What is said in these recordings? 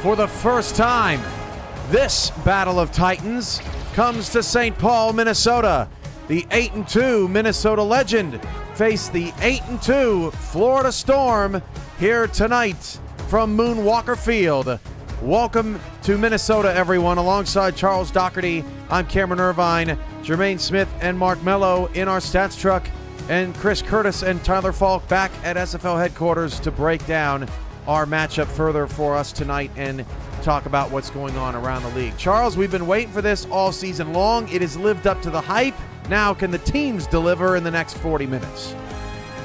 For the first time, this Battle of Titans comes to St. Paul, Minnesota. The 8-2 Minnesota Legend face the 8-2 Florida Storm here tonight from Moonwalker Field. Welcome to Minnesota, everyone. Alongside Charles Doherty, I'm Cameron Irvine, Jermaine Smith, and Mark Mello in our stats truck, and Chris Curtis and Tyler Falk back at SFL headquarters to break down our matchup further for us tonight and talk about what's going on around the league. Charles, we've been waiting for this all season long. It has lived up to the hype. Now can the teams deliver in the next 40 minutes?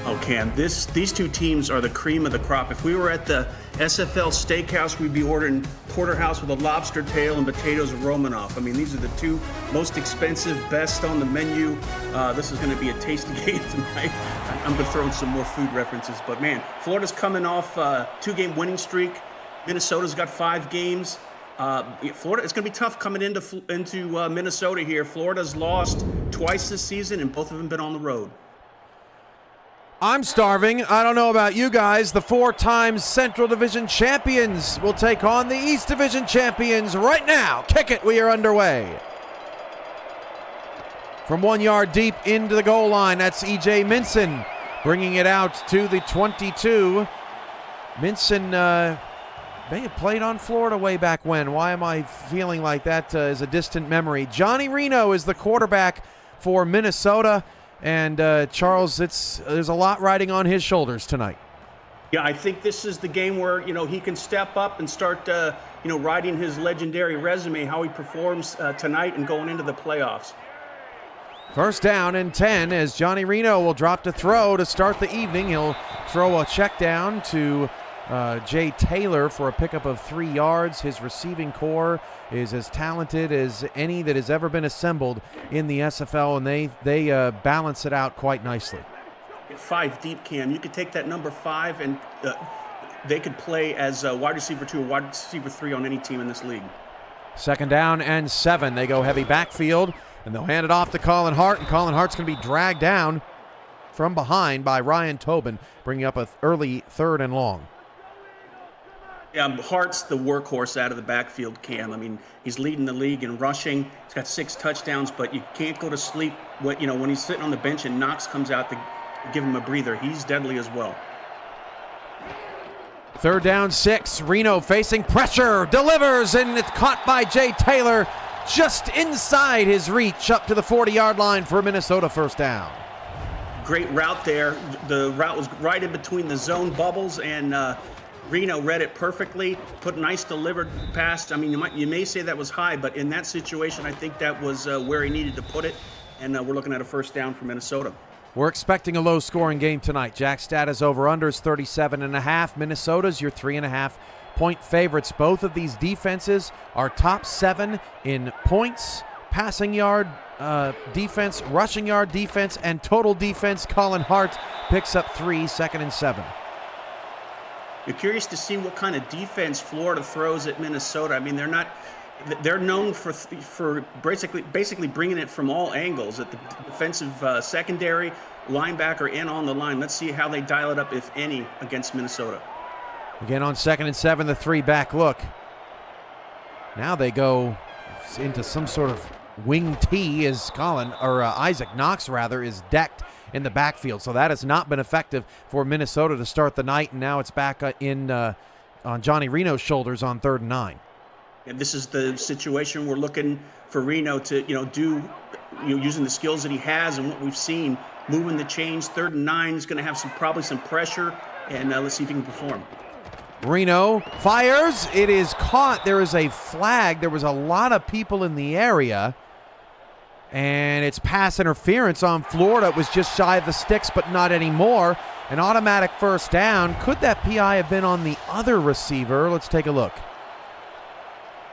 Oh, Cam, these two teams are the cream of the crop. If we were at the SFL steakhouse, we'd be ordering porterhouse with a lobster tail and potatoes Romanoff. I mean, these are the two most expensive, best on the menu. This is going to be a tasty game tonight. I'm going to throw in some more food references. But, man, Florida's coming off a two-game winning streak. Minnesota's got 5 games. Florida, it's going to be tough coming into Minnesota here. Florida's lost twice this season, and both of them been on the road. I'm starving. I don't know about you guys. The 4-time Central Division champions will take on the East Division champions right now. Kick it. We are underway. From 1 yard deep into the goal line, that's E.J. Minson bringing it out to the 22. Minson may have played on Florida way back when. Why am I feeling like that is a distant memory? Johnny Reno is the quarterback for Minnesota. And Charles, there's a lot riding on his shoulders tonight. Yeah, I think this is the game where, he can step up and start, riding his legendary resume, how he performs tonight and going into the playoffs. First down and 10 as Johnny Reno will drop to throw to start the evening. He'll throw a check down to Jay Taylor for a pickup of 3 yards. His receiving core is as talented as any that has ever been assembled in the SFL, and they balance it out quite nicely. 5 deep, Cam. You could take that number 5 and they could play as a wide receiver 2 or wide receiver 3 on any team in this league. Second down and 7. They go heavy backfield, and they'll hand it off to Colin Hart, and Colin Hart's going to be dragged down from behind by Ryan Tobin, bringing up an early 3rd and long. Yeah, Hart's the workhorse out of the backfield, Cam. I mean, he's leading the league in rushing. He's got 6 touchdowns, but you can't go to sleep when he's sitting on the bench and Knox comes out to give him a breather. He's deadly as well. 3rd down, 6. Reno facing pressure, delivers, and it's caught by Jay Taylor just inside his reach up to the 40-yard line for Minnesota first down. Great route there. The route was right in between the zone bubbles, and Reno read it perfectly, put a nice delivered pass. I mean, you may say that was high, but in that situation, I think that was where he needed to put it, and we're looking at a first down for Minnesota. We're expecting a low-scoring game tonight. Jack's status over-unders 37.5. Minnesota's your 3.5-point favorites. Both of these defenses are top 7 in points, passing yard defense, rushing yard defense, and total defense. Colin Hart picks up 3, 2nd and 7. You're curious to see what kind of defense Florida throws at Minnesota. I mean, they're known for basically bringing it from all angles at the defensive secondary, linebacker, and on the line. Let's see how they dial it up, if any, against Minnesota. Again on 2nd and 7, the 3-back look. Now they go into some sort of wing T as Isaac Knox is decked in the backfield. So that has not been effective for Minnesota to start the night, and now it's back on Johnny Reno's shoulders on 3rd and 9. And this is the situation we're looking for Reno to do, using the skills that he has and what we've seen, moving the chains. 3rd and 9 is going to have probably some pressure, and let's see if he can perform. Reno fires. It is caught. There is a flag. There was a lot of people in the area. And it's pass interference on Florida. It was just shy of the sticks, but not anymore. An automatic first down. Could that PI have been on the other receiver? Let's take a look.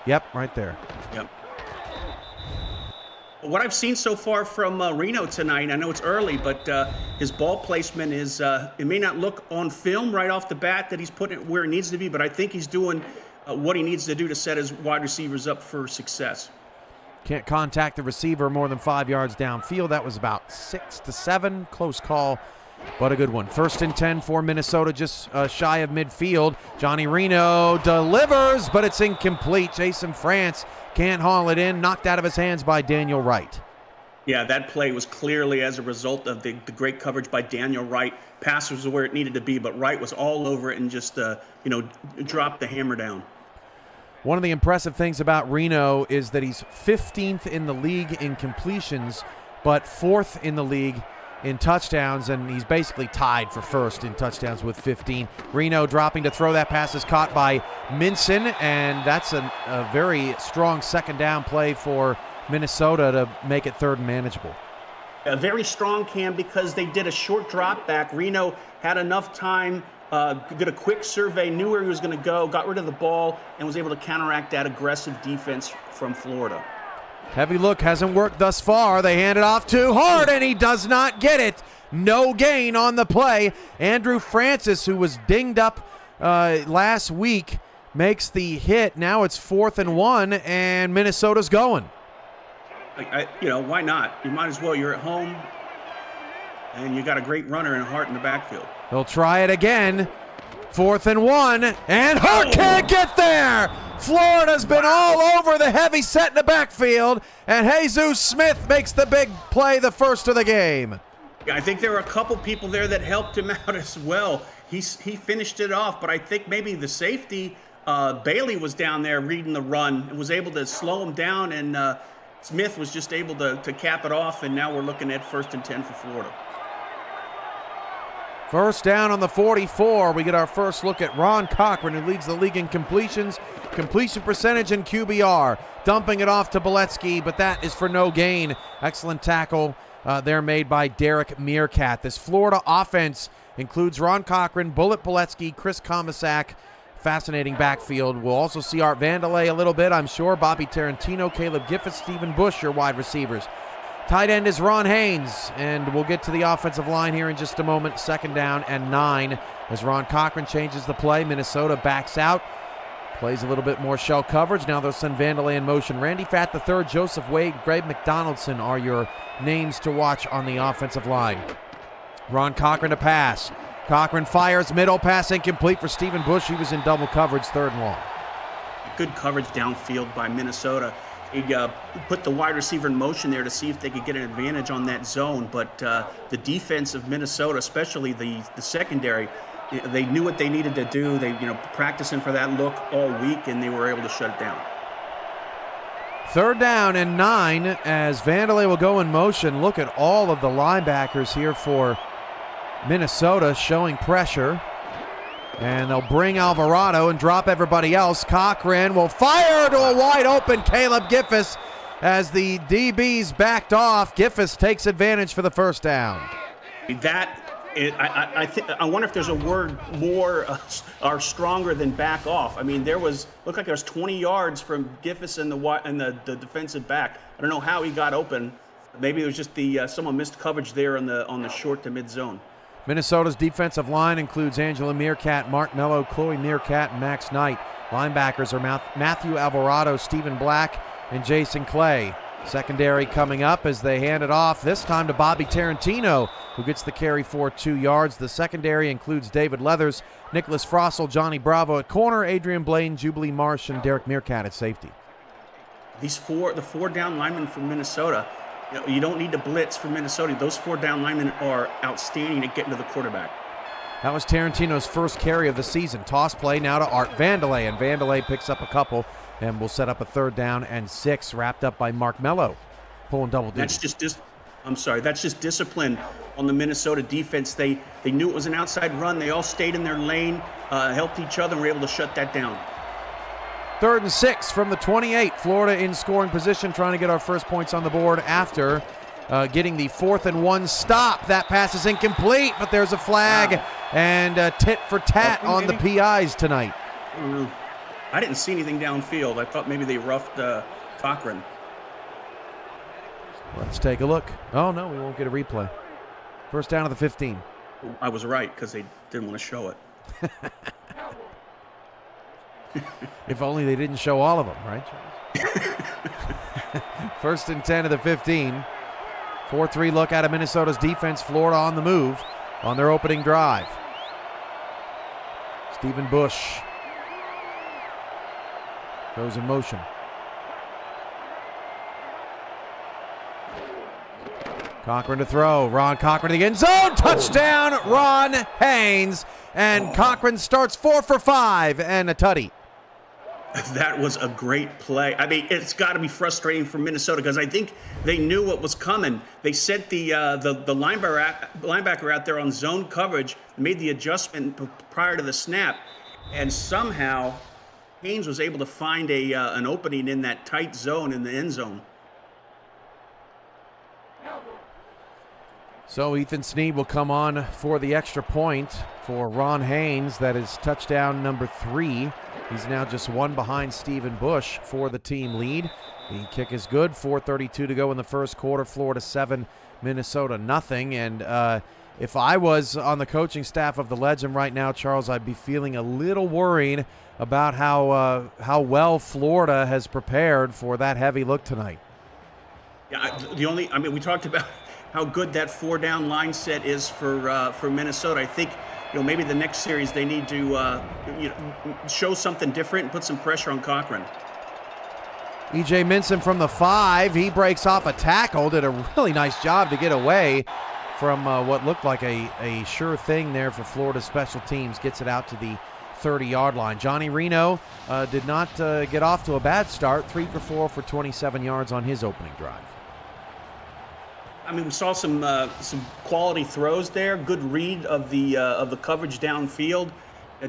Yep, right there. Yep. What I've seen so far from Reno tonight, I know it's early, but his ball placement is, it may not look on film right off the bat that he's putting it where it needs to be, but I think he's doing what he needs to do to set his wide receivers up for success. Can't contact the receiver more than 5 yards downfield. That was about 6 to 7. Close call but a good one. 1st and 10 for Minnesota, just shy of midfield. Johnny Reno delivers, but it's incomplete. Jason France can't haul it in, knocked out of his hands by Daniel Wright. Yeah, that play was clearly as a result of the great coverage by Daniel Wright. Pass was where it needed to be, but Wright was all over it and just, dropped the hammer down. One of the impressive things about Reno is that he's 15th in the league in completions, but 4th in the league in touchdowns, and he's basically tied for 1st in touchdowns with 15. Reno dropping to throw. That pass is caught by Minson, and that's a very strong 2nd down play for Minnesota to make it 3rd and manageable. A very strong, Cam, because they did a short drop back. Reno had enough time, did a quick survey, knew where he was going to go, got rid of the ball, and was able to counteract that aggressive defense from Florida. Heavy look hasn't worked thus far. They hand it off to Hart, and he does not get it. No gain on the play. Andrew Francis, who was dinged up last week, makes the hit. Now it's 4th and 1, and Minnesota's going. Why not? You might as well. You're at home, and you got a great runner in Hart in the backfield. He'll try it again. 4th and 1, and Hart can't get there. Florida's been all over the heavy set in the backfield, and Jesus Smith makes the big play, the first of the game. Yeah, I think there were a couple people there that helped him out as well. He finished it off, but I think maybe the safety, Bailey, was down there reading the run and was able to slow him down, and Smith was just able to cap it off, and now we're looking at 1st and 10 for Florida. 1st down on the 44. We get our first look at Ron Cochran, who leads the league in completions, completion percentage, and QBR. Dumping it off to Boletsky, but that is for no gain. Excellent tackle there made by Derek Meerkat. This Florida offense includes Ron Cochran, Bullet Boletsky, Chris Komisak. Fascinating backfield. We'll also see Art Vandelay a little bit, I'm sure. Bobby Tarantino, Caleb Gifford, Stephen Bush, your wide receivers. Tight end is Ron Haynes, and we'll get to the offensive line here in just a moment. 2nd down and 9 as Ron Cochran changes the play. Minnesota backs out, plays a little bit more shell coverage. Now they'll send Vandelay in motion. Randy Fatt III, Joseph Wade, Greg McDonaldson are your names to watch on the offensive line. Ron Cochran to pass. Cochran fires, middle, pass incomplete for Stephen Bush. He was in double coverage, 3rd and long. Good coverage downfield by Minnesota. He put the wide receiver in motion there to see if they could get an advantage on that zone, but the defense of Minnesota, especially the secondary, they knew what they needed to do. They practicing for that look all week, and they were able to shut it down. 3rd down and 9 as Vandelay will go in motion. Look at all of the linebackers here for Minnesota showing pressure. And they'll bring Alvarado and drop everybody else. Cochran will fire to a wide open Caleb Gifford as the DBs backed off. Gifford takes advantage for the 1st down. I wonder if there's a word more or stronger than back off. I mean, looked like there was 20 yards from Gifford and the defensive back. I don't know how he got open. Maybe it was just someone missed coverage there on the short to mid zone. Minnesota's defensive line includes Angela Meerkat, Mark Mello, Chloe Meerkat, and Max Knight. Linebackers are Matthew Alvarado, Stephen Black, and Jason Clay. Secondary coming up as they hand it off, this time to Bobby Tarantino, who gets the carry for 2 yards. The secondary includes David Leathers, Nicholas Frossel, Johnny Bravo at corner, Adrian Blaine, Jubilee Marsh, and Derek Meerkat at safety. The 4 down linemen from Minnesota, you don't need to blitz for Minnesota. Those 4 down linemen are outstanding at getting to the quarterback. That was Tarantino's first carry of the season. Toss play now to Art Vandelay, and Vandelay picks up a couple and will set up a 3rd down and 6, wrapped up by Mark Mello, pulling double digits. That's just discipline on the Minnesota defense. They knew it was an outside run. They all stayed in their lane, helped each other, and were able to shut that down. 3rd and 6 from the 28. Florida in scoring position, trying to get our first points on the board after getting the 4th and 1 stop. That pass is incomplete, but there's a flag and tit for tat on the PIs tonight. I didn't see anything downfield. I thought maybe they roughed Cochran. Let's take a look. Oh, no, we won't get a replay. 1st down of the 15. I was right because they didn't want to show it. If only they didn't show all of them, right? 1st and 10 of the 15. 4-3 look out of Minnesota's defense. Florida on the move. on their opening drive. Stephen Bush goes in motion. Cochran to throw. Ron Cochran to the end zone. Touchdown, Ron Haynes. And Cochran starts 4 for 5 and a tutty. That was a great play. I mean, it's got to be frustrating for Minnesota because I think they knew what was coming. They sent the linebacker out there on zone coverage, made the adjustment prior to the snap, and somehow Haynes was able to find an opening in that tight zone in the end zone. So Ethan Snead will come on for the extra point for Ron Haynes. That is touchdown number 3. He's now just one behind Stephen Bush for the team lead. The kick is good. 4:32 to go in the first quarter. Florida 7, Minnesota nothing. And if I was on the coaching staff of the Legend right now, Charles, I'd be feeling a little worried about how well Florida has prepared for that heavy look tonight. Yeah, we talked about how good that 4-down line set is for Minnesota. I think maybe the next series they need to show something different and put some pressure on Cochran. E.J. Minson from the 5. He breaks off a tackle. Did a really nice job to get away from what looked like a sure thing there for Florida special teams. Gets it out to the 30-yard line. Johnny Reno did not get off to a bad start. 3 for 4 for 27 yards on his opening drive. I mean, we saw some quality throws there. Good read of the coverage downfield.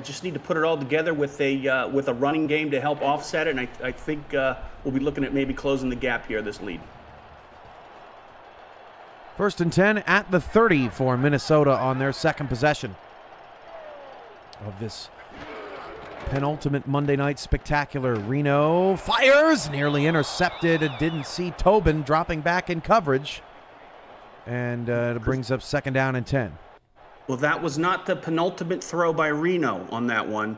Just need to put it all together with a running game to help offset it. And I think we'll be looking at maybe closing the gap here, this lead. 1st and 10 at the 30 for Minnesota on their second possession of this penultimate Monday night spectacular. Reno fires, nearly intercepted. Didn't see Tobin dropping back in coverage. And it brings up 2nd down and 10. Well, that was not the penultimate throw by Reno on that one.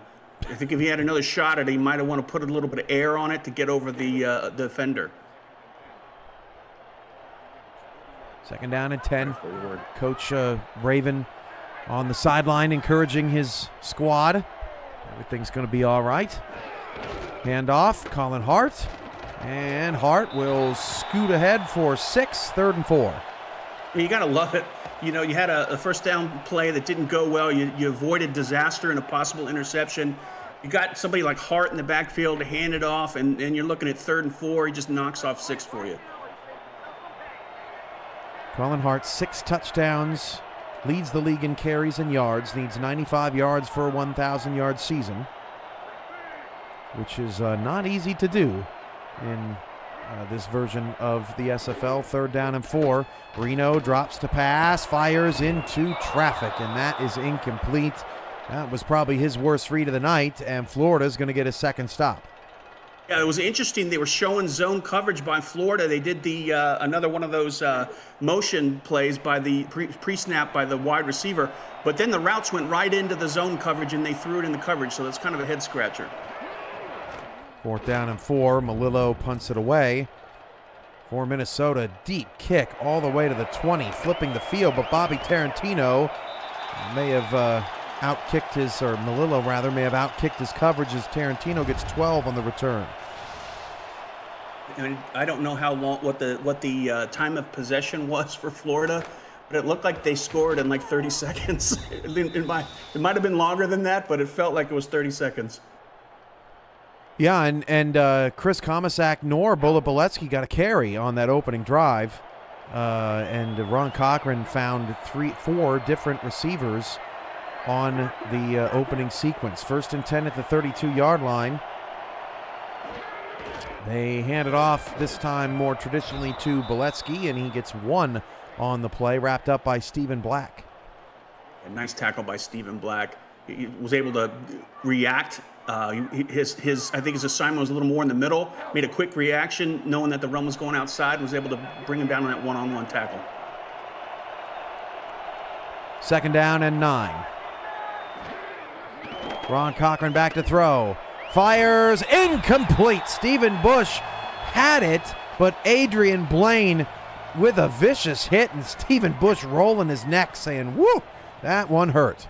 I think if he had another shot at it, he might have want to put a little bit of air on it to get over the defender. 2nd down and 10. Coach Raven on the sideline encouraging his squad. Everything's going to be all right. Handoff, Colin Hart. And Hart will scoot ahead for 6, 3rd and 4. You got to love it. You had a first down play that didn't go well. You avoided disaster and a possible interception. You got somebody like Hart in the backfield to hand it off, and you're looking at 3rd and 4. He just knocks off 6 for you. Colin Hart, 6 touchdowns, leads the league in carries and yards, needs 95 yards for a 1,000-yard season, which is not easy to do in this version of the SFL. 3rd down and 4. Reno drops to pass, fires into traffic, and that is incomplete. That was probably his worst read of the night, and Florida's going to get a second stop. Yeah, it was interesting. They were showing zone coverage by Florida. They did the another one of those motion plays by the pre-snap by the wide receiver, but then the routes went right into the zone coverage, and they threw it in the coverage, so that's kind of a head-scratcher. 4th down and 4. Malillo punts it away for Minnesota. Deep kick all the way to the 20, flipping the field, but Bobby Tarantino may have outkicked his, or Malillo rather, may have outkicked his coverage as Tarantino gets 12 on the return. And I don't know how long, what the time of possession was for Florida, but it looked like they scored in like 30 seconds. It might have been longer than that, but it felt like it was 30 seconds. Yeah, and Chris Komisak nor Bullet Boletsky got a carry on that opening drive. And Ron Cochran found 4 different receivers on the opening sequence. 1st and 10 at the 32-yard line. They hand it off this time more traditionally to Boletsky, and he gets 1 on the play, wrapped up by Stephen Black. A nice tackle by Stephen Black. He was able to react. I think his assignment was a little more in the middle. Made a quick reaction, knowing that the run was going outside, and was able to bring him down on that one-on-one tackle. 2nd down and 9. Ron Cochran back to throw. Fires, incomplete. Stephen Bush had it, but Adrian Blaine with a vicious hit, and Stephen Bush rolling his neck saying, woo, That one hurt.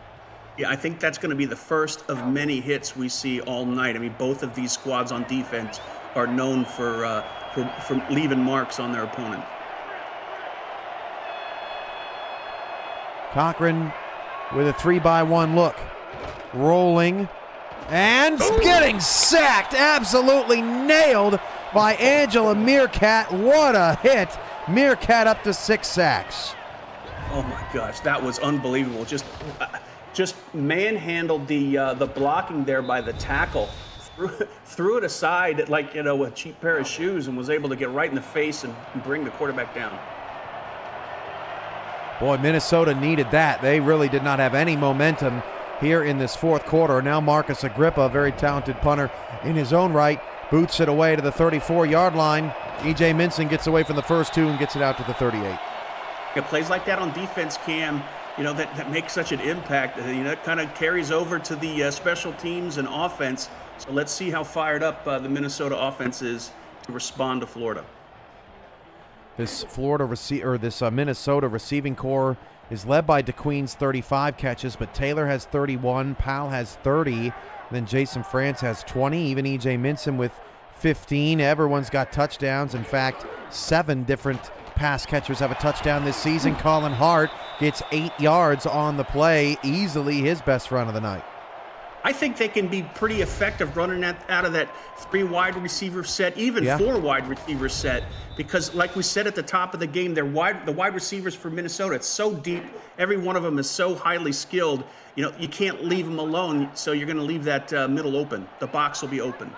Yeah, I think that's going to be the first of many hits we see all night. I mean, both of these squads on defense are known for leaving marks on their opponent. Cochran with a 3-by-1 look. Rolling. And getting sacked. Absolutely nailed by Angela Meerkat. What a hit. Meerkat up to 6 sacks. Oh my gosh, that was unbelievable. Just manhandled the blocking there by the tackle. Threw it aside like, a cheap pair of shoes and was able to get right in the face and bring the quarterback down. Boy, Minnesota needed that. They really did not have any momentum here in this fourth quarter. Now Marcus Agrippa, a very talented punter in his own right, boots it away to the 34-yard line. E.J. Minson gets away from the first 2 and gets it out to the 38. Yeah, plays like that on defense, Cam, that make such an impact. That kind of carries over to the special teams and offense. So let's see how fired up the Minnesota offense is to respond to Florida. This Minnesota receiving core is led by DeQueen's 35 catches, but Taylor has 31, Powell has 30, then Jason France has 20, even E.J. Minson with 15. Everyone's got touchdowns. In fact, 7 different pass catchers have a touchdown this season. Colin Hart gets 8 yards on the play, easily his best run of the night. I think they can be pretty effective running out of that 3 wide receiver set, even 4 wide receiver set, because like we said at the top of the game, the wide receivers for Minnesota, it's so deep. Every one of them is so highly skilled. You can't leave them alone, so you're going to leave that middle open. The box will be open.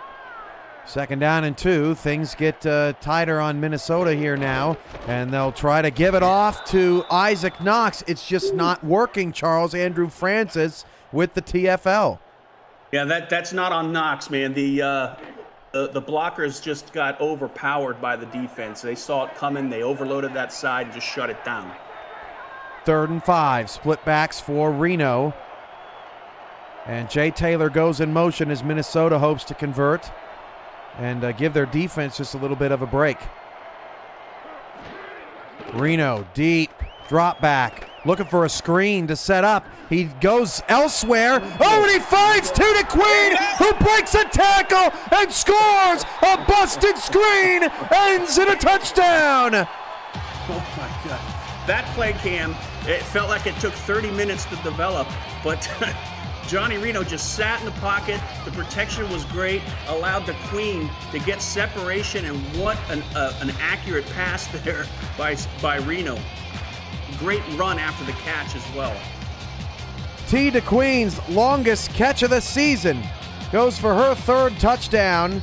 2nd down and 2. Things get tighter on Minnesota here now, and they'll try to give it off to Isaac Knox. It's just not working, Charles. Andrew Francis with the TFL. Yeah, that's not on Knox, man. The blockers just got overpowered by the defense. They saw it coming. They overloaded that side and just shut it down. 3rd and 5. Split backs for Reno. And Jay Taylor goes in motion as Minnesota hopes to convert and give their defense just a little bit of a break. Reno, deep, drop back, looking for a screen to set up. He goes elsewhere. Oh, and he finds Tina Queen, who breaks a tackle and scores. A busted screen ends in a touchdown. Oh, my God. That play, Cam, it felt like it took 30 minutes to develop, but Johnny Reno just sat in the pocket. The protection was great, allowed the Queen to get separation, and what an accurate pass there by Reno. Great run after the catch as well. T. DeQueen's longest catch of the season goes for her 3rd touchdown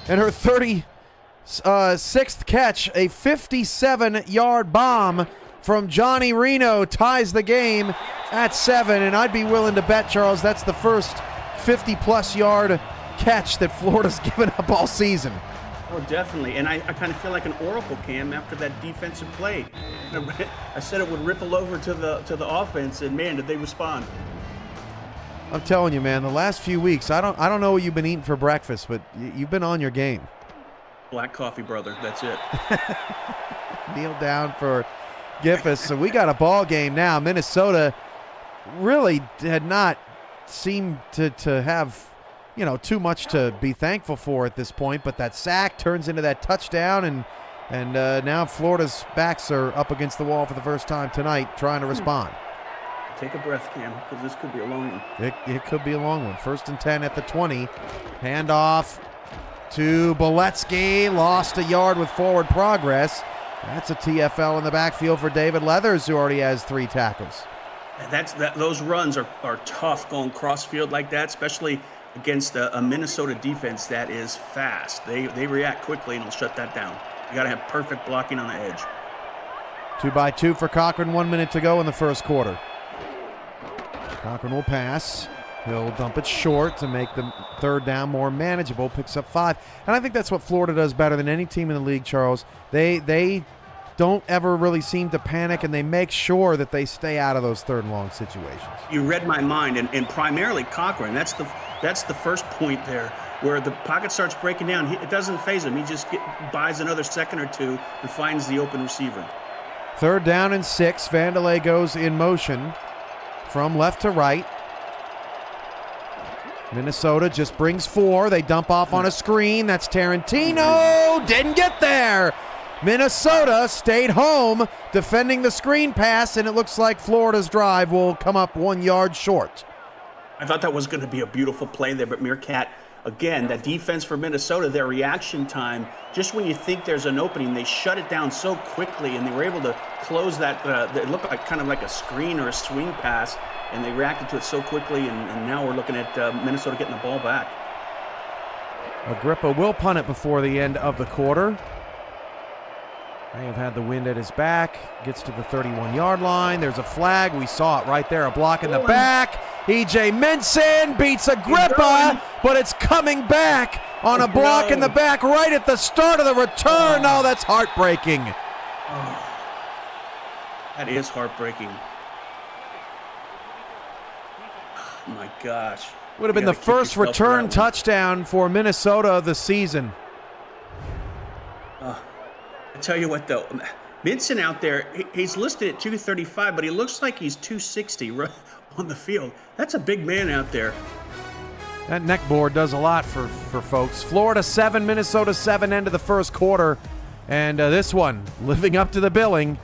and her 36th catch. A 57-yard bomb from Johnny Reno ties the game at 7, and I'd be willing to bet, Charles, that's the first 50-plus yard catch that Florida's given up all season. Oh, definitely. And I kind of feel like an oracle, Cam, after that defensive play. I said it would ripple over to the offense, and man, did they respond. I'm telling you, man, the last few weeks, I don't know what you've been eating for breakfast, but you've been on your game. Black coffee, brother. That's it. Kneel down for Giffus. So we got a ball game now. Minnesota really had not seemed to have, too much to be thankful for at this point, but that sack turns into that touchdown, and now Florida's backs are up against the wall for the first time tonight, trying to respond. Take a breath, Cam, because this could be a long one. It could be a long one. 1st and 10 at the 20. Handoff to Boletsky. Lost a yard with forward progress. That's a TFL in the backfield for David Leathers, who already has 3 tackles. Those runs are tough going cross-field like that, especially against a Minnesota defense that is fast. They react quickly and will shut that down. You got to have perfect blocking on the edge. 2-by-2 for Cochran. 1 minute to go in the first quarter. Cochran will pass. He'll dump it short to make the 3rd down more manageable. Picks up 5. And I think that's what Florida does better than any team in the league, Charles. They don't ever really seem to panic, and they make sure that they stay out of those 3rd and long situations. You read my mind, and primarily Cochran. That's the first point there, where the pocket starts breaking down. It doesn't faze him. He just buys another second or 2 and finds the open receiver. 3rd down and 6. Vandelay goes in motion from left to right. Minnesota just brings 4. They dump off on a screen. That's Tarantino. Didn't get there. Minnesota stayed home defending the screen pass, and it looks like Florida's drive will come up 1 yard short. I thought that was going to be a beautiful play there, but Meerkat, again, that defense for Minnesota, their reaction time, just when you think there's an opening, they shut it down so quickly, and they were able to close that. It looked like kind of like a screen or a swing pass, and they reacted to it so quickly, and now we're looking at Minnesota getting the ball back. Agrippa will punt it before the end of the quarter. May have had the wind at his back. Gets to the 31-yard line. There's a flag. We saw it right there. A block in the back. E.J. Minson beats Agrippa, but it's coming back on a block in the back right at the start of the return. Oh, that's heartbreaking. Oh, that is heartbreaking. Oh, my gosh. Would have been the first return touchdown for Minnesota of the season. I tell you what, though, Minson out there, he's listed at 235, but he looks like he's 260 right on the field. That's a big man out there. That neck board does a lot for folks. Florida 7, Minnesota 7, end of the first quarter. And this one, living up to the billing.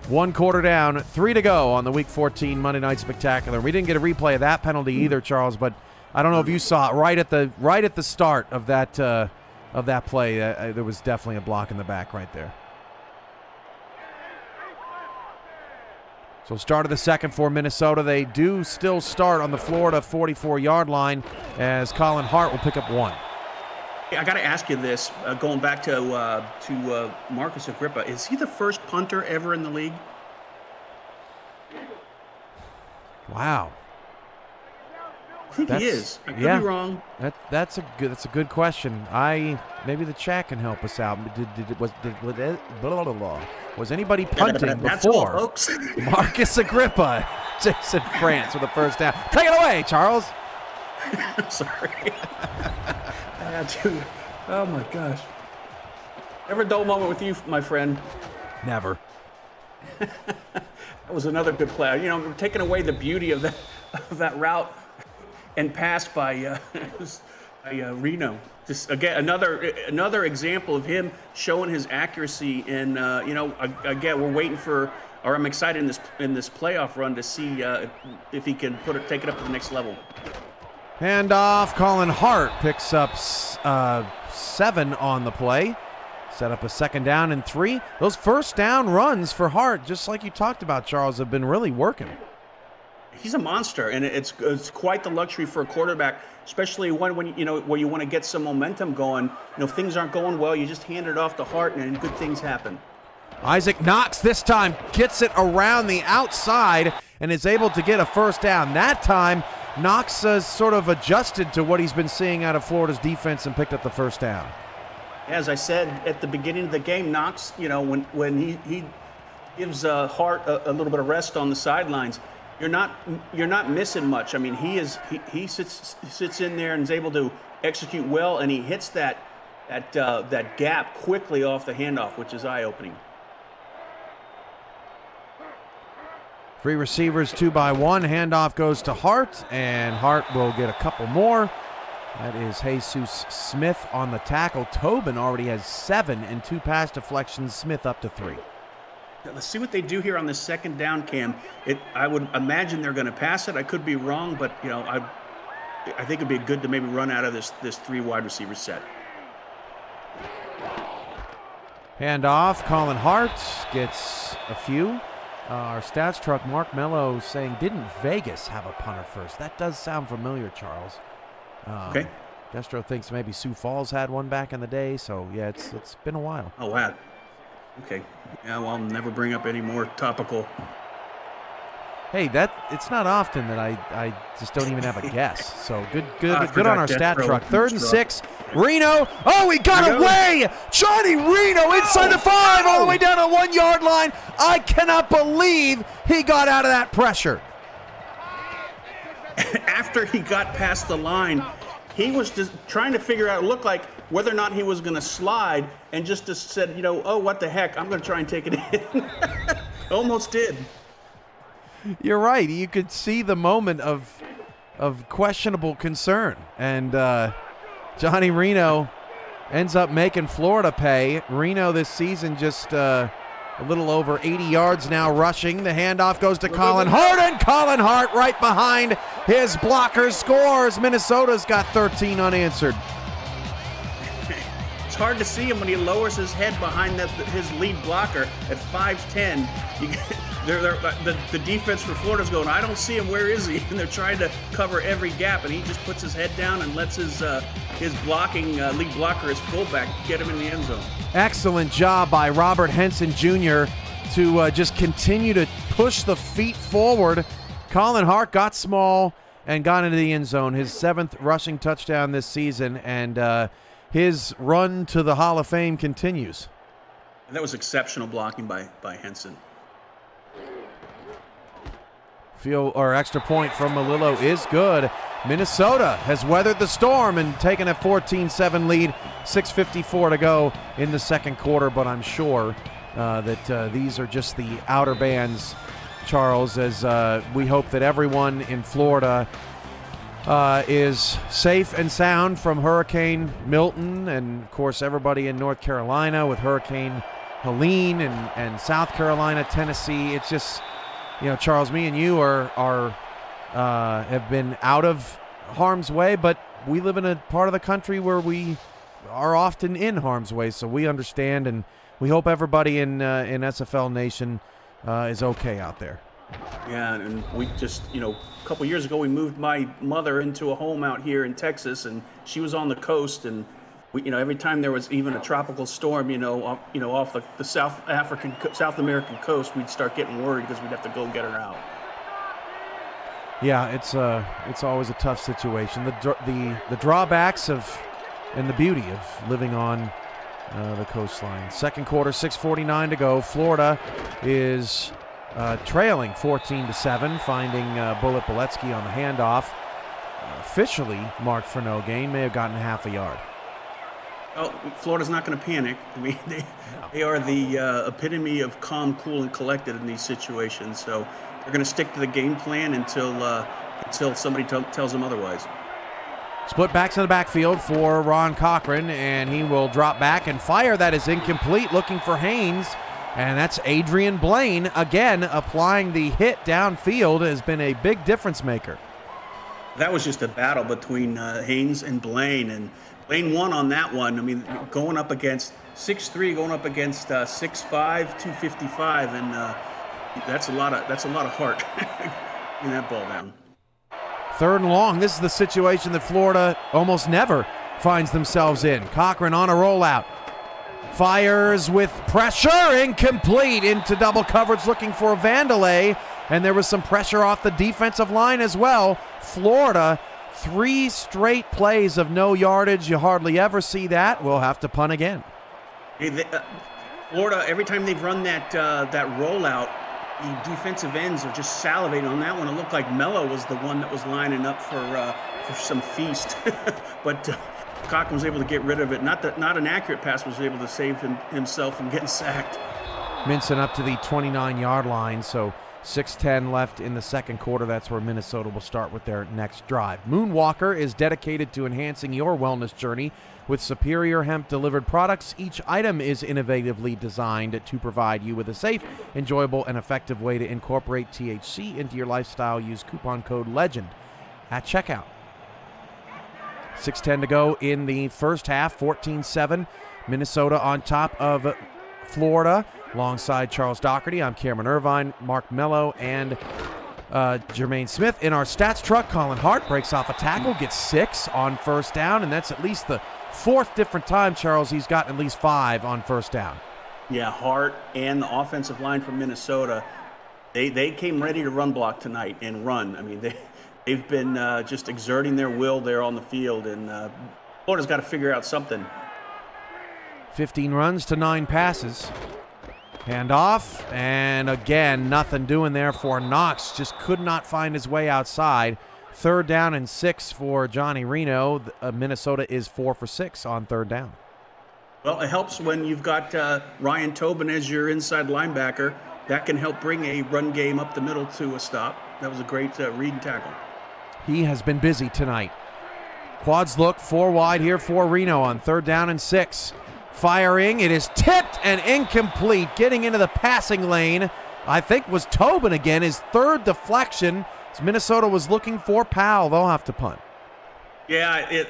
1 quarter down, 3 to go on the Week 14 Monday Night Spectacular. We didn't get a replay of that penalty either, Charles, but I don't know if you saw it right at the start of that play. There was definitely a block in the back right there. So start of the second for Minnesota. They do still start on the Florida 44-yard line as Colin Hart will pick up 1. I got to ask you this, going back to Marcus Agrippa. Is he the first punter ever in the league? Wow. I think he is. I could be wrong. That's a good question. Maybe the chat can help us out. Was anybody punting before all, Marcus Agrippa? Jason France with a first down. Take it away, Charles. I'm sorry. I had to. Oh my gosh. Never a dull moment with you, my friend. Never. That was another good play. You know, we're taking away the beauty of that route and pass by Reno. Just again, another example of him showing his accuracy. And again, we're waiting for, or I'm excited in this playoff run to see if he can take it up to the next level. Handoff. Colin Hart picks up 7 on the play. Set up a 2nd down and 3. Those first down runs for Hart, just like you talked about, Charles, have been really working. He's a monster, and it's quite the luxury for a quarterback, especially when where you want to get some momentum going. Things aren't going well, you just hand it off to Hart, and good things happen. Isaac Knox this time gets it around the outside and is able to get a first down. That time, Knox has sort of adjusted to what he's been seeing out of Florida's defense and picked up the first down. As I said at the beginning of the game, Knox, when he gives Hart a little bit of rest on the sidelines, you're not missing much. I mean, he sits in there and is able to execute well, and he hits that gap quickly off the handoff, which is eye-opening. 3 receivers, 2 by 1. Handoff goes to Hart, and Hart will get a couple more. That is Jesus Smith on the tackle. Tobin already has 7 and 2 pass deflections. Smith up to 3. Let's see what they do here on the 2nd down, Cam. I would imagine they're going to pass it. I could be wrong, but I think it'd be good to maybe run out of this 3 wide receiver set. Handoff. Colin Hart gets a few. Our stats truck, Mark Mello, saying, didn't Vegas have a punter first? That does sound familiar, Charles. Okay. Destro thinks maybe Sioux Falls had one back in the day, so yeah, it's been a while. Oh, wow. Okay. Yeah, well, I'll never bring up any more topical. Hey, it's not often that I just don't even have a guess. So good on our stat truck. 3rd and 6. Reno. Oh, he got away. Johnny Reno inside the 5, all the way down to the 1-yard line. I cannot believe he got out of that pressure. After he got past the line, he was just trying to figure out, it looked like, whether or not he was going to slide, and just said, oh, what the heck, I'm going to try and take it in. Almost did. You're right. You could see the moment of questionable concern. And Johnny Reno ends up making Florida pay. Reno this season just a little over 80 yards now rushing. The handoff goes to Colin Hart, and Colin Hart right behind his blocker scores. Minnesota's got 13 unanswered. It's hard to see him when he lowers his head behind his lead blocker at 5'10". The defense for Florida's going, I don't see him, where is he? And they're trying to cover every gap, and he just puts his head down and lets his blocking lead blocker, his fullback, get him in the end zone. Excellent job by Robert Henson Jr. to just continue to push the feet forward. Colin Hart got small and got into the end zone, his 7th rushing touchdown this season, and his run to the Hall of Fame continues. And that was exceptional blocking by Henson. Extra point from Malillo is good. Minnesota has weathered the storm and taken a 14-7 lead. 6:54 to go in the second quarter, but I'm sure that these are just the outer bands, Charles, as we hope that everyone in Florida is safe and sound from Hurricane Milton, and of course everybody in North Carolina with Hurricane Helene and South Carolina, Tennessee. It's just, Charles, me and you have been out of harm's way, but we live in a part of the country where we are often in harm's way, so we understand, and we hope everybody in SFL Nation is okay out there. Yeah, and we just, a couple years ago, we moved my mother into a home out here in Texas, and she was on the coast, and we, every time there was even a tropical storm, off the South American coast, we'd start getting worried because we'd have to go get her out. Yeah, it's always a tough situation. The drawbacks and the beauty of living on the coastline. Second quarter, 6:49 to go. Florida is trailing 14-7, finding Bullet Boletsky on the handoff. Officially marked for no gain, may have gotten half a yard. Oh, Florida's not going to panic. I mean, they are the epitome of calm, cool, and collected in these situations. So they're going to stick to the game plan until somebody tells them otherwise. Split backs in the backfield for Ron Cochran, and he will drop back and fire. That is incomplete, looking for Haynes, and that's Adrian Blaine. Again, applying the hit downfield has been a big difference maker. That was just a battle between Haynes and Blaine, and Blaine won on that one. I mean, going up against 6'3", going up against 6'5", 255, and that's a lot of heart in that ball down. Third and long. This is the situation that Florida almost never finds themselves in. Cochran on a rollout. Fires with pressure. Incomplete into double coverage, looking for Vandalay. And there was some pressure off the defensive line as well. Florida, 3 straight plays of no yardage. You hardly ever see that. We'll have to punt again. Florida, every time they've run that rollout, the defensive ends are just salivating on that one. It looked like Mello was the one that was lining up for some feast, but Cochran was able to get rid of it. Not an accurate pass was able to save himself from getting sacked. Minson up to the 29-yard line, so 6:10 left in the second quarter. That's where Minnesota will start with their next drive. Moonwalker is dedicated to enhancing your wellness journey with superior hemp-delivered products. Each item is innovatively designed to provide you with a safe, enjoyable, and effective way to incorporate THC into your lifestyle. Use coupon code LEGEND at checkout. 6:10 to go in the first half, 14-7. Minnesota on top of Florida. Alongside Charles Doherty, I'm Cameron Irvine, Mark Mello, and Jermaine Smith. In our stats truck, Colin Hart breaks off a tackle, gets 6 on first down, and that's at least the 4th different time, Charles, he's gotten at least 5 on first down. Yeah, Hart and the offensive line from Minnesota, they came ready to run block tonight and run. I mean, they've been just exerting their will there on the field, and Florida's got to figure out something. 15 runs to 9 passes. Hand off, and again, nothing doing there for Knox. Just could not find his way outside. 3rd down and 6 for Johnny Reno. Minnesota is 4 for 6 on 3rd down. Well, it helps when you've got Ryan Tobin as your inside linebacker. that can help bring a run game up the middle to a stop. That was a great read and tackle. He has been busy tonight. Quads look 4 wide here for Reno on 3rd down and 6. Firing, it is tipped and incomplete. Getting into the passing lane, I think was Tobin again, his 3rd deflection. As Minnesota was looking for Powell, they'll have to punt. Yeah, it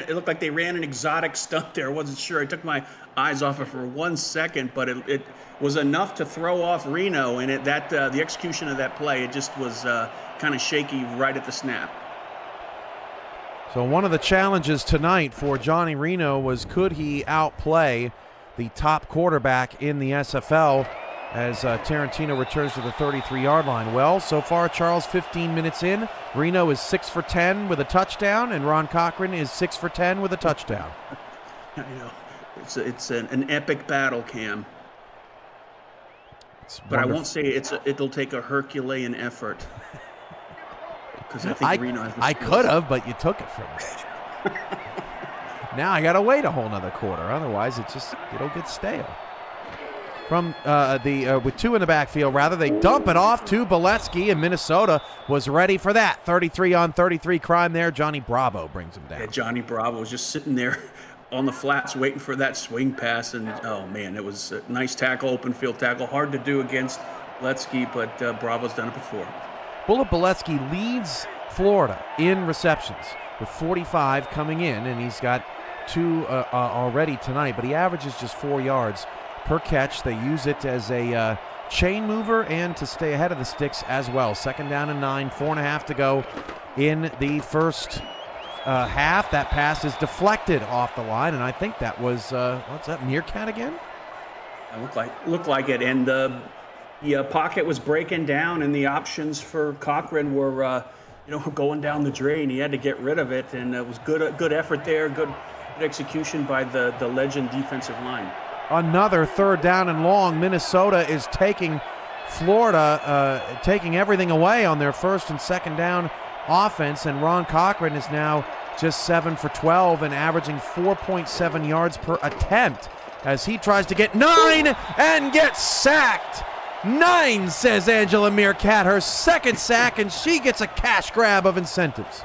looked like they ran an exotic stunt there. I wasn't sure. I took my eyes off it for 1 second, but it was enough to throw off Reno, and the execution of that play, it just was kind of shaky right at the snap. So one of the challenges tonight for Johnny Reno was, could he outplay the top quarterback in the SFL as Tarantino returns to the 33-yard line? Well, so far, Charles, 15 minutes in, Reno is 6 for 10 with a touchdown, and Ron Cochran is 6 for 10 with a touchdown. I know. It's an epic battle, Cam. But I won't say it'll take a Herculean effort. Because I think Reno has the skills. I could have, but you took it from me. Now I got to wait a whole nother quarter. Otherwise, it'll get stale. From with 2 in the backfield, rather, they dump it off to Boletsky, and Minnesota was ready for that. 33-on-33 crime there. Johnny Bravo brings him down. Yeah, Johnny Bravo was just sitting there on the flats waiting for that swing pass, and oh man, it was a nice tackle, open field tackle. Hard to do against Boletsky, but Bravo's done it before. Bullet Boletsky leads Florida in receptions with 45 coming in, and he's got 2 already tonight, but he averages just 4 yards per catch. They use it as a chain mover and to stay ahead of the sticks as well. 2nd down and 9, 4.5 to go in the first half. That pass is deflected off the line, and I think that was, what's that, Meerkat again? It looked like it, and the pocket was breaking down, and the options for Cochran were, going down the drain. He had to get rid of it, and it was good effort there, good execution by the legend defensive line. Another 3rd down and long. Minnesota is taking Florida, taking everything away on their 1st and 2nd down offense, and Ron Cochran is now just 7 for 12 and averaging 4.7 yards per attempt as he tries to get 9 and gets sacked. 9, says Angela Meerkat, her 2nd sack, and she gets a cash grab of incentives.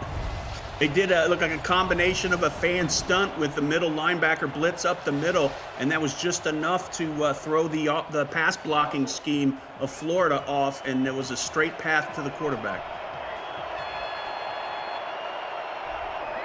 It did look like a combination of a fan stunt with the middle linebacker blitz up the middle, and that was just enough to throw the pass blocking scheme of Florida off, and it was a straight path to the quarterback.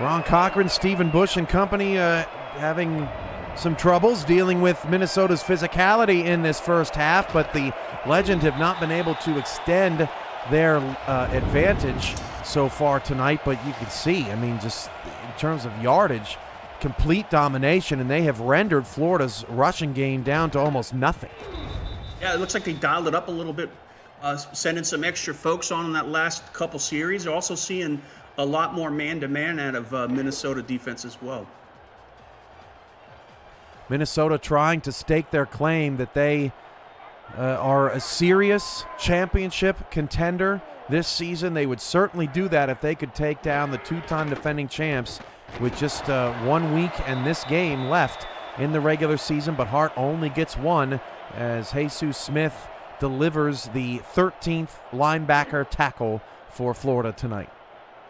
Ron Cochran, Stephen Bush and company having some troubles dealing with Minnesota's physicality in this first half, but the Legend have not been able to extend their advantage so far tonight, but you can see, I mean, just in terms of yardage, complete domination, and they have rendered Florida's rushing game down to almost nothing. Yeah, it looks like they dialed it up a little bit, sending some extra folks on in that last couple series. They're also seeing a lot more man-to-man out of Minnesota defense as well. Minnesota trying to stake their claim that they are a serious championship contender this season. They would certainly do that if they could take down the 2-time defending champs with just 1 week and this game left in the regular season. But Hart only gets 1 as Jesus Smith delivers the 13th linebacker tackle for Florida tonight.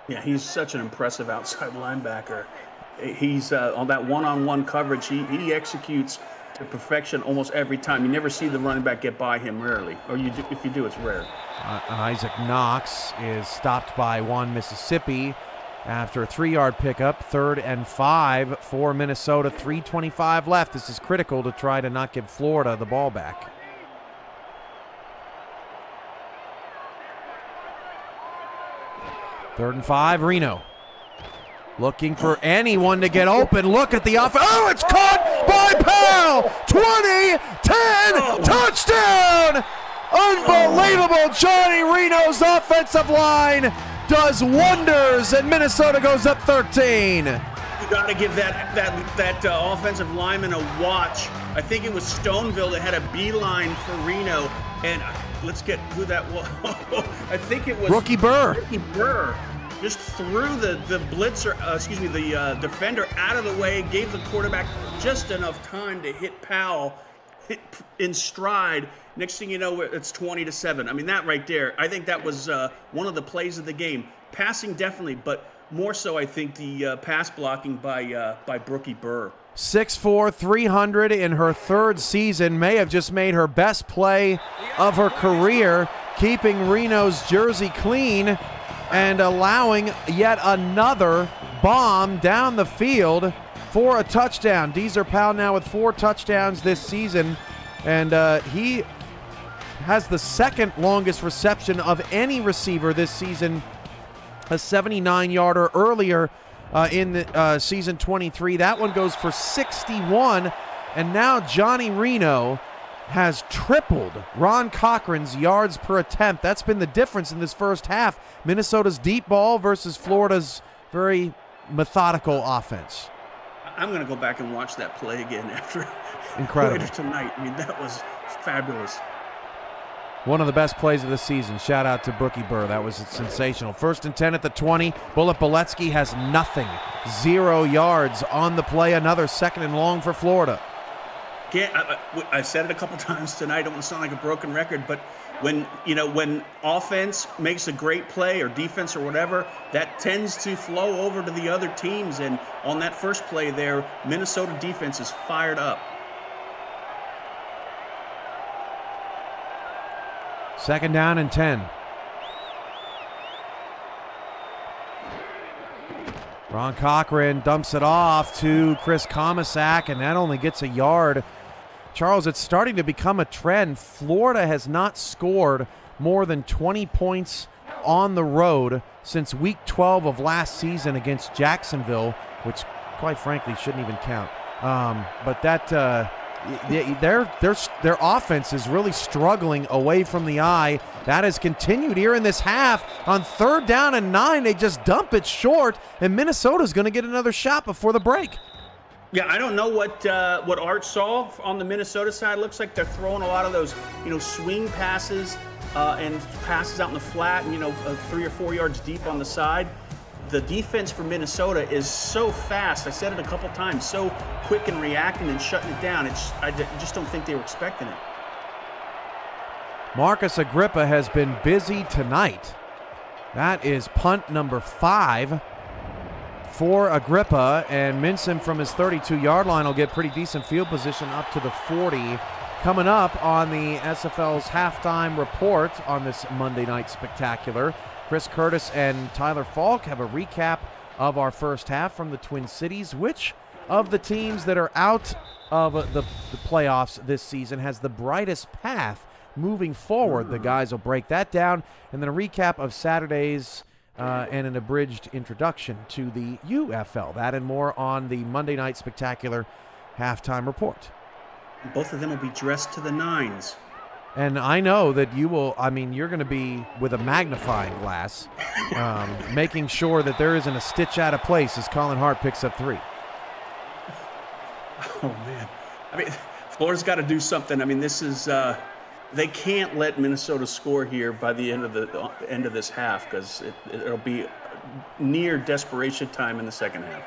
Yeah, he's such an impressive outside linebacker. He's on that one-on-one coverage. He executes to perfection almost every time. You never see the running back get by him, rarely. Or you do, if you do, it's rare. Isaac Knox is stopped by one Mississippi after a 3-yard pickup. 3rd and 5 for Minnesota. 3:25 left. This is critical to try to not give Florida the ball back. Third and 5, Reno. Looking for anyone to get open. Look at the offense. Oh, it's caught by Powell. 20, 10, touchdown. Unbelievable. Johnny Reno's offensive line does wonders, and Minnesota goes up 13. You got to give that offensive lineman a watch. I think it was Stoneville that had a beeline for Reno, and let's get who that was. I think it was Rookie Burr. Rookie Burr just threw the blitzer, the defender out of the way, gave the quarterback just enough time to hit Powell, in stride. Next thing you know, it's 20-7. I mean, that right there, I think that was one of the plays of the game. Passing definitely, but more so, I think the pass blocking by Brookie Burr. 6'4", 300 in her third season, may have just made her best play of her career, keeping Reno's jersey clean and allowing yet another bomb down the field for a touchdown. Deezer Powell now with 4 touchdowns this season, and he has the second longest reception of any receiver this season, a 79-yarder earlier in the season 23. That one goes for 61, and now Johnny Reno has tripled Ron Cochran's yards per attempt. That's been the difference in this first half. Minnesota's deep ball versus Florida's very methodical offense. I'm going to go back and watch that play again after Incredible. later tonight. I mean, that was fabulous. One of the best plays of the season. Shout out to Brookie Burr. That was sensational. 1st and 10 at the 20. Bullet Boletsky has nothing. 0 yards on the play. Another 2nd and long for Florida. I've said it a couple times tonight. I don't want to sound like a broken record, but when offense makes a great play or defense or whatever, that tends to flow over to the other teams. And on that first play there, Minnesota defense is fired up. 2nd down and 10. Ron Cochran dumps it off to Chris Komisak, and that only gets a yard. Charles, it's starting to become a trend. Florida has not scored more than 20 points on the road since week 12 of last season against Jacksonville, which quite frankly shouldn't even count. But that their offense is really struggling away from the eye. That has continued here in this half. On 3rd down and 9, they just dump it short, and Minnesota's going to get another shot before the break. Yeah, I don't know what Art saw on the Minnesota side. Looks like they're throwing a lot of those, swing passes and passes out in the flat, and 3 or 4 yards deep on the side. The defense for Minnesota is so fast. I said it a couple times, so quick in reacting and shutting it down. I just don't think they were expecting it. Marcus Agrippa has been busy tonight. That is punt number 5 for Agrippa, and Minson from his 32-yard line will get pretty decent field position up to the 40. Coming up on the SFL's halftime report on this Monday night spectacular, Chris Curtis and Tyler Falk have a recap of our first half from the Twin Cities. Which of the teams that are out of the playoffs this season has the brightest path moving forward? The guys will break that down, and then a recap of Saturday's and an abridged introduction to the UFL. That and more on the Monday Night Spectacular halftime report. Both of them will be dressed to the nines. And I know that you will, you're going to be with a magnifying glass, making sure that there isn't a stitch out of place as Colin Hart picks up 3. Oh, man. Florida's got to do something. This is they can't let Minnesota score here by the end of this half, because it'll be near desperation time in the second half.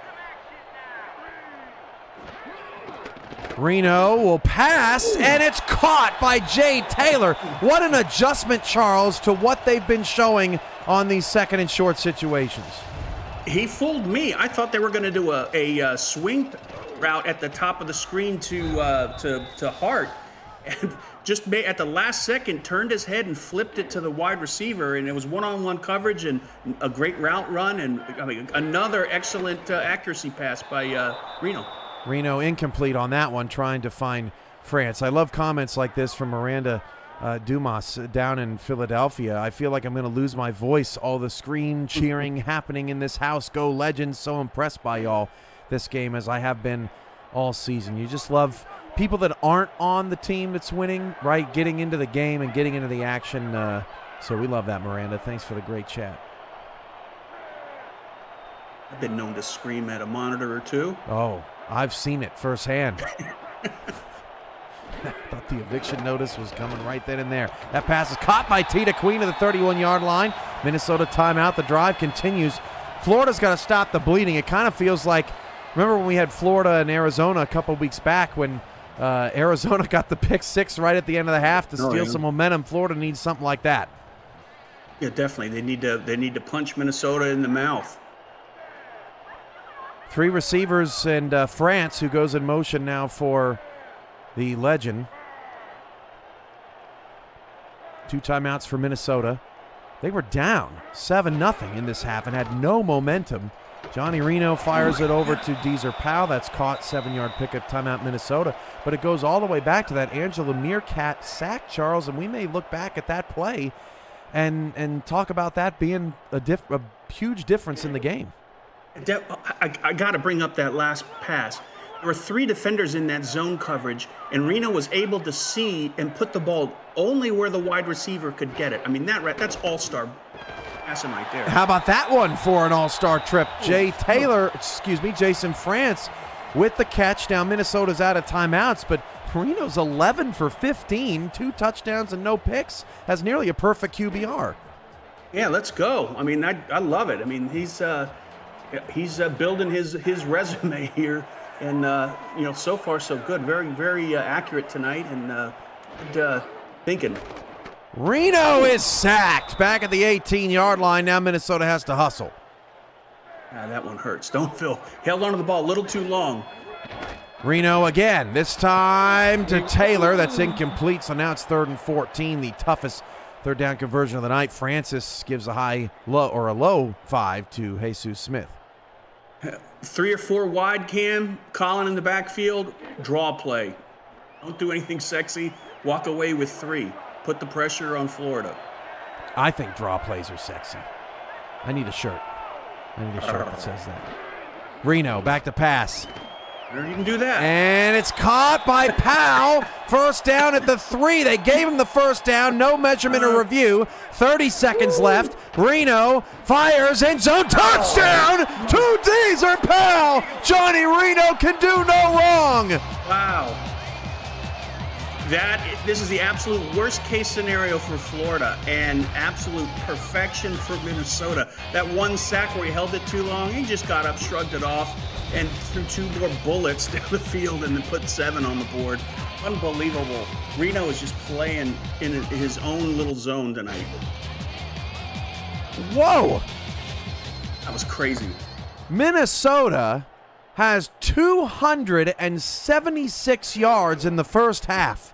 Reno will pass, and it's caught by Jay Taylor. What an adjustment, Charles, to what they've been showing on these 2nd and short situations. He fooled me. I thought they were going to do a swing route at the top of the screen to Hart, and just at the last second turned his head and flipped it to the wide receiver, and it was one-on-one coverage and a great route run, and another excellent accuracy pass by Reno. Reno incomplete on that one, trying to find France. I love comments like this from Miranda Dumas down in Philadelphia. I feel like I'm going to lose my voice. All the scream cheering happening in this house. Go Legends. So impressed by y'all this game, as I have been all season. You just love people that aren't on the team that's winning, right? Getting into the game and getting into the action. So we love that, Miranda. Thanks for the great chat. I've been known to scream at a monitor or two. Oh, I've seen it firsthand. Thought the eviction notice was coming right then and there. That pass is caught by Tita Queen at the 31-yard line. Minnesota timeout. The drive continues. Florida's got to stop the bleeding. It kind of feels like, remember when we had Florida and Arizona a couple weeks back when Arizona got the pick 6 right at the end of the half to steal some momentum. Florida needs something like that. Yeah, definitely. They need to punch Minnesota in the mouth. 3 receivers and France, who goes in motion now for the Legend. 2 timeouts for Minnesota. They were down 7-0 in this half and had no momentum. Johnny Reno fires it over to Deezer Powell. That's caught, 7-yard pickup, timeout Minnesota. But it goes all the way back to that Angela Meerkat sack, Charles, and we may look back at that play and talk about that being a huge difference in the game. I got to bring up that last pass. There were 3 defenders in that zone coverage, and Reno was able to see and put the ball only where the wide receiver could get it. I mean, that's all-star passing right there. How about that one for an all-star trip? Jason France with the catch. Now Minnesota's out of timeouts, but Reno's 11 for 15, 2 touchdowns and no picks, has nearly a perfect QBR. Yeah, let's go. I mean, I love it. I mean, he's building his resume here. And, so far so good. Very, very accurate tonight and good thinking. Reno is sacked back at the 18-yard line. Now Minnesota has to hustle. That one hurts. Phil held onto the ball a little too long. Reno again, this time to Taylor. That's incomplete, so now it's 3rd and 14, the toughest third down conversion of the night. Francis gives a low 5 to Jesus Smith. 3 or 4 wide, Cam. Colin in the backfield. Draw play. Don't do anything sexy. Walk away with 3. Put the pressure on Florida. I think draw plays are sexy. I need a shirt. That says that. Reno back to pass. You can do that. And it's caught by Powell. First down at the 3. They gave him the first down. No measurement or review. 30 seconds left. Reno fires end zone. Touchdown to Deezer Powell. Johnny Reno can do no wrong. Wow. This is the absolute worst case scenario for Florida and absolute perfection for Minnesota. That one sack where he held it too long, he just got up, shrugged it off, and threw 2 more bullets down the field and then put 7 on the board. Unbelievable. Reno is just playing in his own little zone tonight. Whoa. That was crazy. Minnesota has 276 yards in the first half.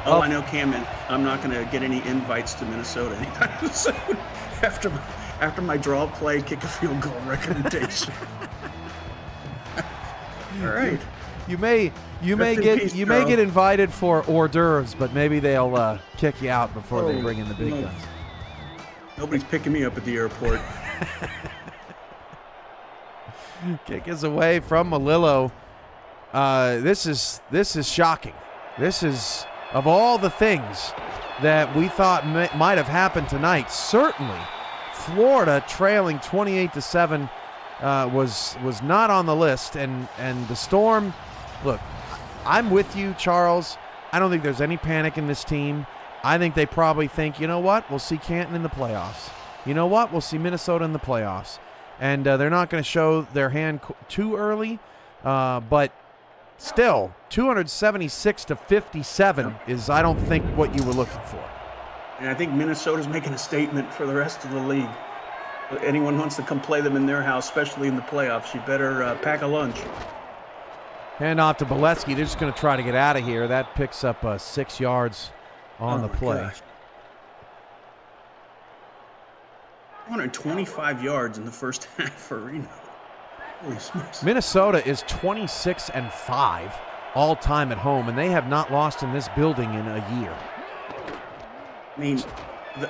I know, Cam, and I'm not going to get any invites to Minnesota anytime soon after my draw play, kick a field goal recommendation. All right. You may get invited for hors d'oeuvres, but maybe they'll kick you out before they bring in the big guns. Nobody's picking me up at the airport. Kick is away from Malillo. This is shocking. This is, of all the things that we thought might have happened tonight, certainly Florida trailing 28-7 was not on the list. And the Storm, look, I'm with you, Charles. I don't think there's any panic in this team. I think they probably think, you know what, we'll see Canton in the playoffs. You know what, we'll see Minnesota in the playoffs. And they're not going to show their hand too early, but still, 276-57 is, I don't think, what you were looking for. And I think Minnesota's making a statement for the rest of the league. If anyone wants to come play them in their house, especially in the playoffs, you better pack a lunch. Hand off to Boletsky. They're just going to try to get out of here. That picks up 6 yards on the play. Gosh. 125 yards in the first half for Reno. Holy smokes. Minnesota is 26-5 all time at home, and they have not lost in this building in a year. I mean,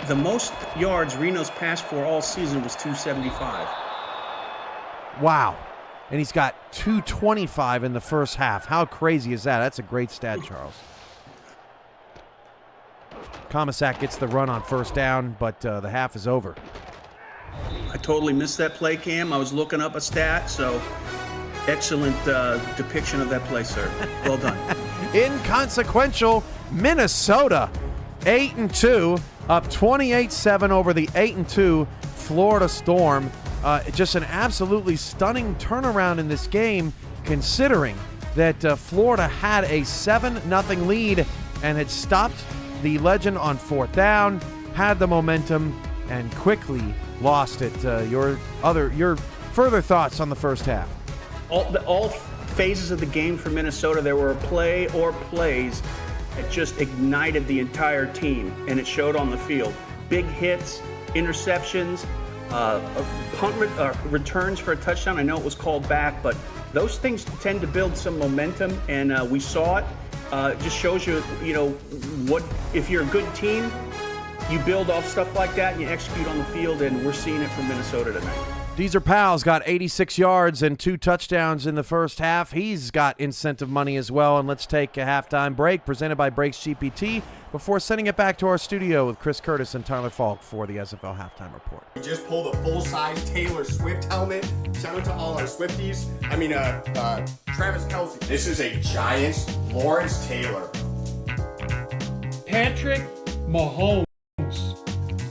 the most yards Reno's passed for all season was 275. Wow. And he's got 225 in the first half. How crazy is that? That's a great stat, Charles. Komisak gets the run on first down, but the half is over. I totally missed that play, Cam. I was looking up a stat, so excellent depiction of that play, sir. Well done. Inconsequential Minnesota, 8-2, up 28-7 over the 8-2 Florida Storm. Just an absolutely stunning turnaround in this game, considering that Florida had a 7-0 lead and had stopped the Legend on 4th down, had the momentum, and quickly lost it. Your further thoughts on the first half? All phases of the game for Minnesota, there were a play or plays that just ignited the entire team, and it showed on the field. Big hits, interceptions, returns for a touchdown. I know it was called back, but those things tend to build some momentum, and we saw it. Just shows you, what if you're a good team, you build off stuff like that and you execute on the field, and we're seeing it from Minnesota tonight. Deezer Powell's got 86 yards and 2 touchdowns in the first half. He's got incentive money as well. And let's take a halftime break presented by Breaks GPT before sending it back to our studio with Chris Curtis and Tyler Falk for the SFL Halftime Report. We just pulled a full-size Taylor Swift helmet. Shout out to all our Swifties. Travis Kelce. This is a Giants Lawrence Taylor. Patrick Mahomes.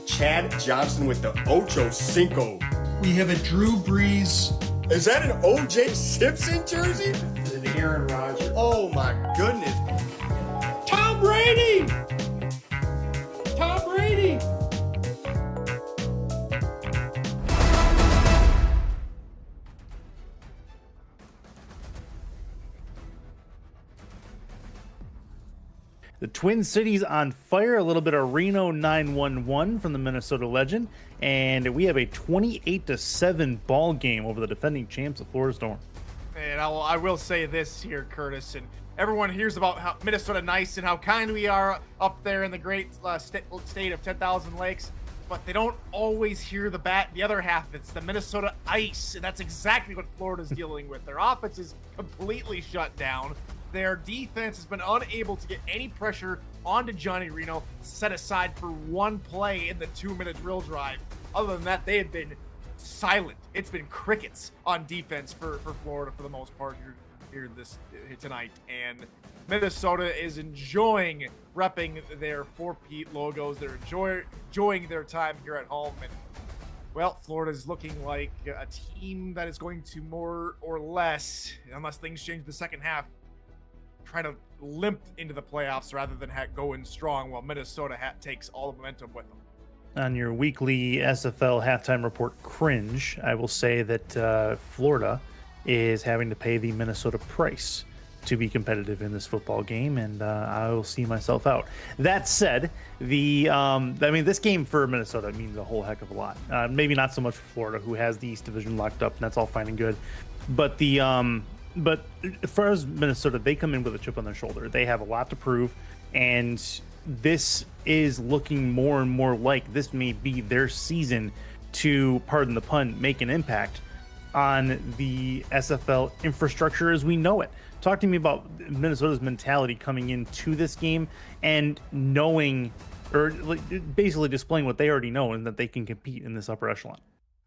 Chad Johnson with the Ocho Cinco. We have a Drew Brees. Is that an O.J. Simpson jersey? An Aaron Rodgers. Oh my goodness. Tom Brady! Tom Brady! The Twin Cities on fire, a little bit of Reno 911 from the Minnesota Legend, and we have a 28-7 ball game over the defending champs of Florida Storm. And I will say this here, Curtis, and everyone hears about how Minnesota nice and how kind we are up there in the great state of 10,000 lakes, but they don't always hear the other half. It's the Minnesota ice, and that's exactly what Florida's dealing with. Their offense is completely shut down. Their defense has been unable to get any pressure onto Johnny Reno, set aside for one play in the 2-minute drill drive. Other than that, they have been silent. It's been crickets on defense for Florida for the most part here tonight. And Minnesota is enjoying repping their 4-Pete logos. They're enjoying their time here at home. And, well, Florida is looking like a team that is going to more or less, unless things change the second half, try to limp into the playoffs rather than going strong, while Minnesota takes all the momentum with them. On your weekly SFL halftime report cringe, I will say that Florida is having to pay the Minnesota price to be competitive in this football game, and I will see myself out. That said, this game for Minnesota means a whole heck of a lot. Maybe not so much for Florida, who has the East Division locked up, and that's all fine and good. But But as far as Minnesota, they come in with a chip on their shoulder. They have a lot to prove, and this is looking more and more like this may be their season to, pardon the pun, make an impact on the SFL infrastructure as we know it. Talk to me about Minnesota's mentality coming into this game and knowing, or basically displaying what they already know, and that they can compete in this upper echelon.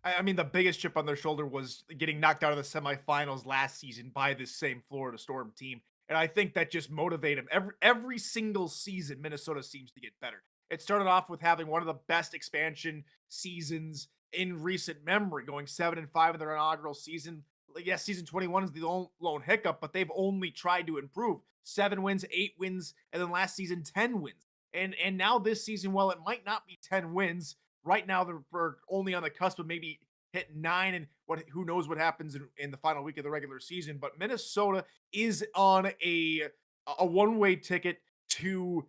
I mean, the biggest chip on their shoulder was getting knocked out of the semifinals last season by this same Florida Storm team. And I think that just motivated them. Every single season, Minnesota seems to get better. It started off with having one of the best expansion seasons in recent memory, going 7-5 in their inaugural season. Yes, season 21 is the lone hiccup, but they've only tried to improve. 7 wins, 8 wins, and then last season, 10 wins. And now this season, while it might not be 10 wins, right now they're only on the cusp of maybe hit 9, and who knows what happens in the final week of the regular season. But Minnesota is on a one-way ticket to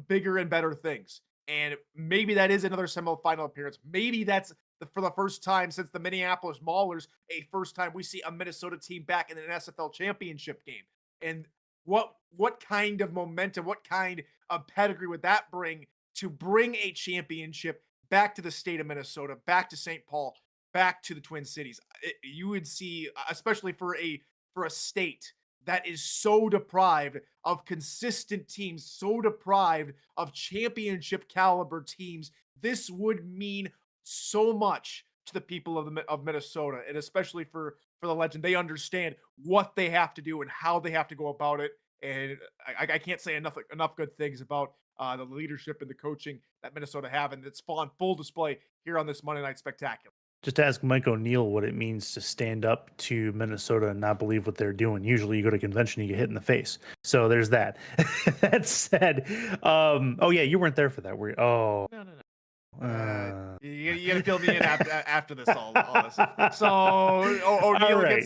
bigger and better things. And maybe that is another semifinal appearance. Maybe that's for the first time since the Minneapolis Maulers, a first time we see a Minnesota team back in an SFL championship game. And what kind of momentum, what kind of pedigree would that bring to bring a championship back to the state of Minnesota, back to St. Paul, back to the Twin Cities? You would see, especially for a state that is so deprived of consistent teams, so deprived of championship caliber teams, this would mean so much to the people of Minnesota, and especially for the Legend. They understand what they have to do and how they have to go about it. And I can't say enough good things about the leadership and the coaching that Minnesota have, and it's on full display here on this Monday Night Spectacular. Just ask Mike O'Neill what it means to stand up to Minnesota and not believe what they're doing. Usually, you go to convention, you get hit in the face. So there's that. That said, oh yeah, you weren't there for that, were you? Oh, No. You gotta fill me in after this all this. So O'Neal right.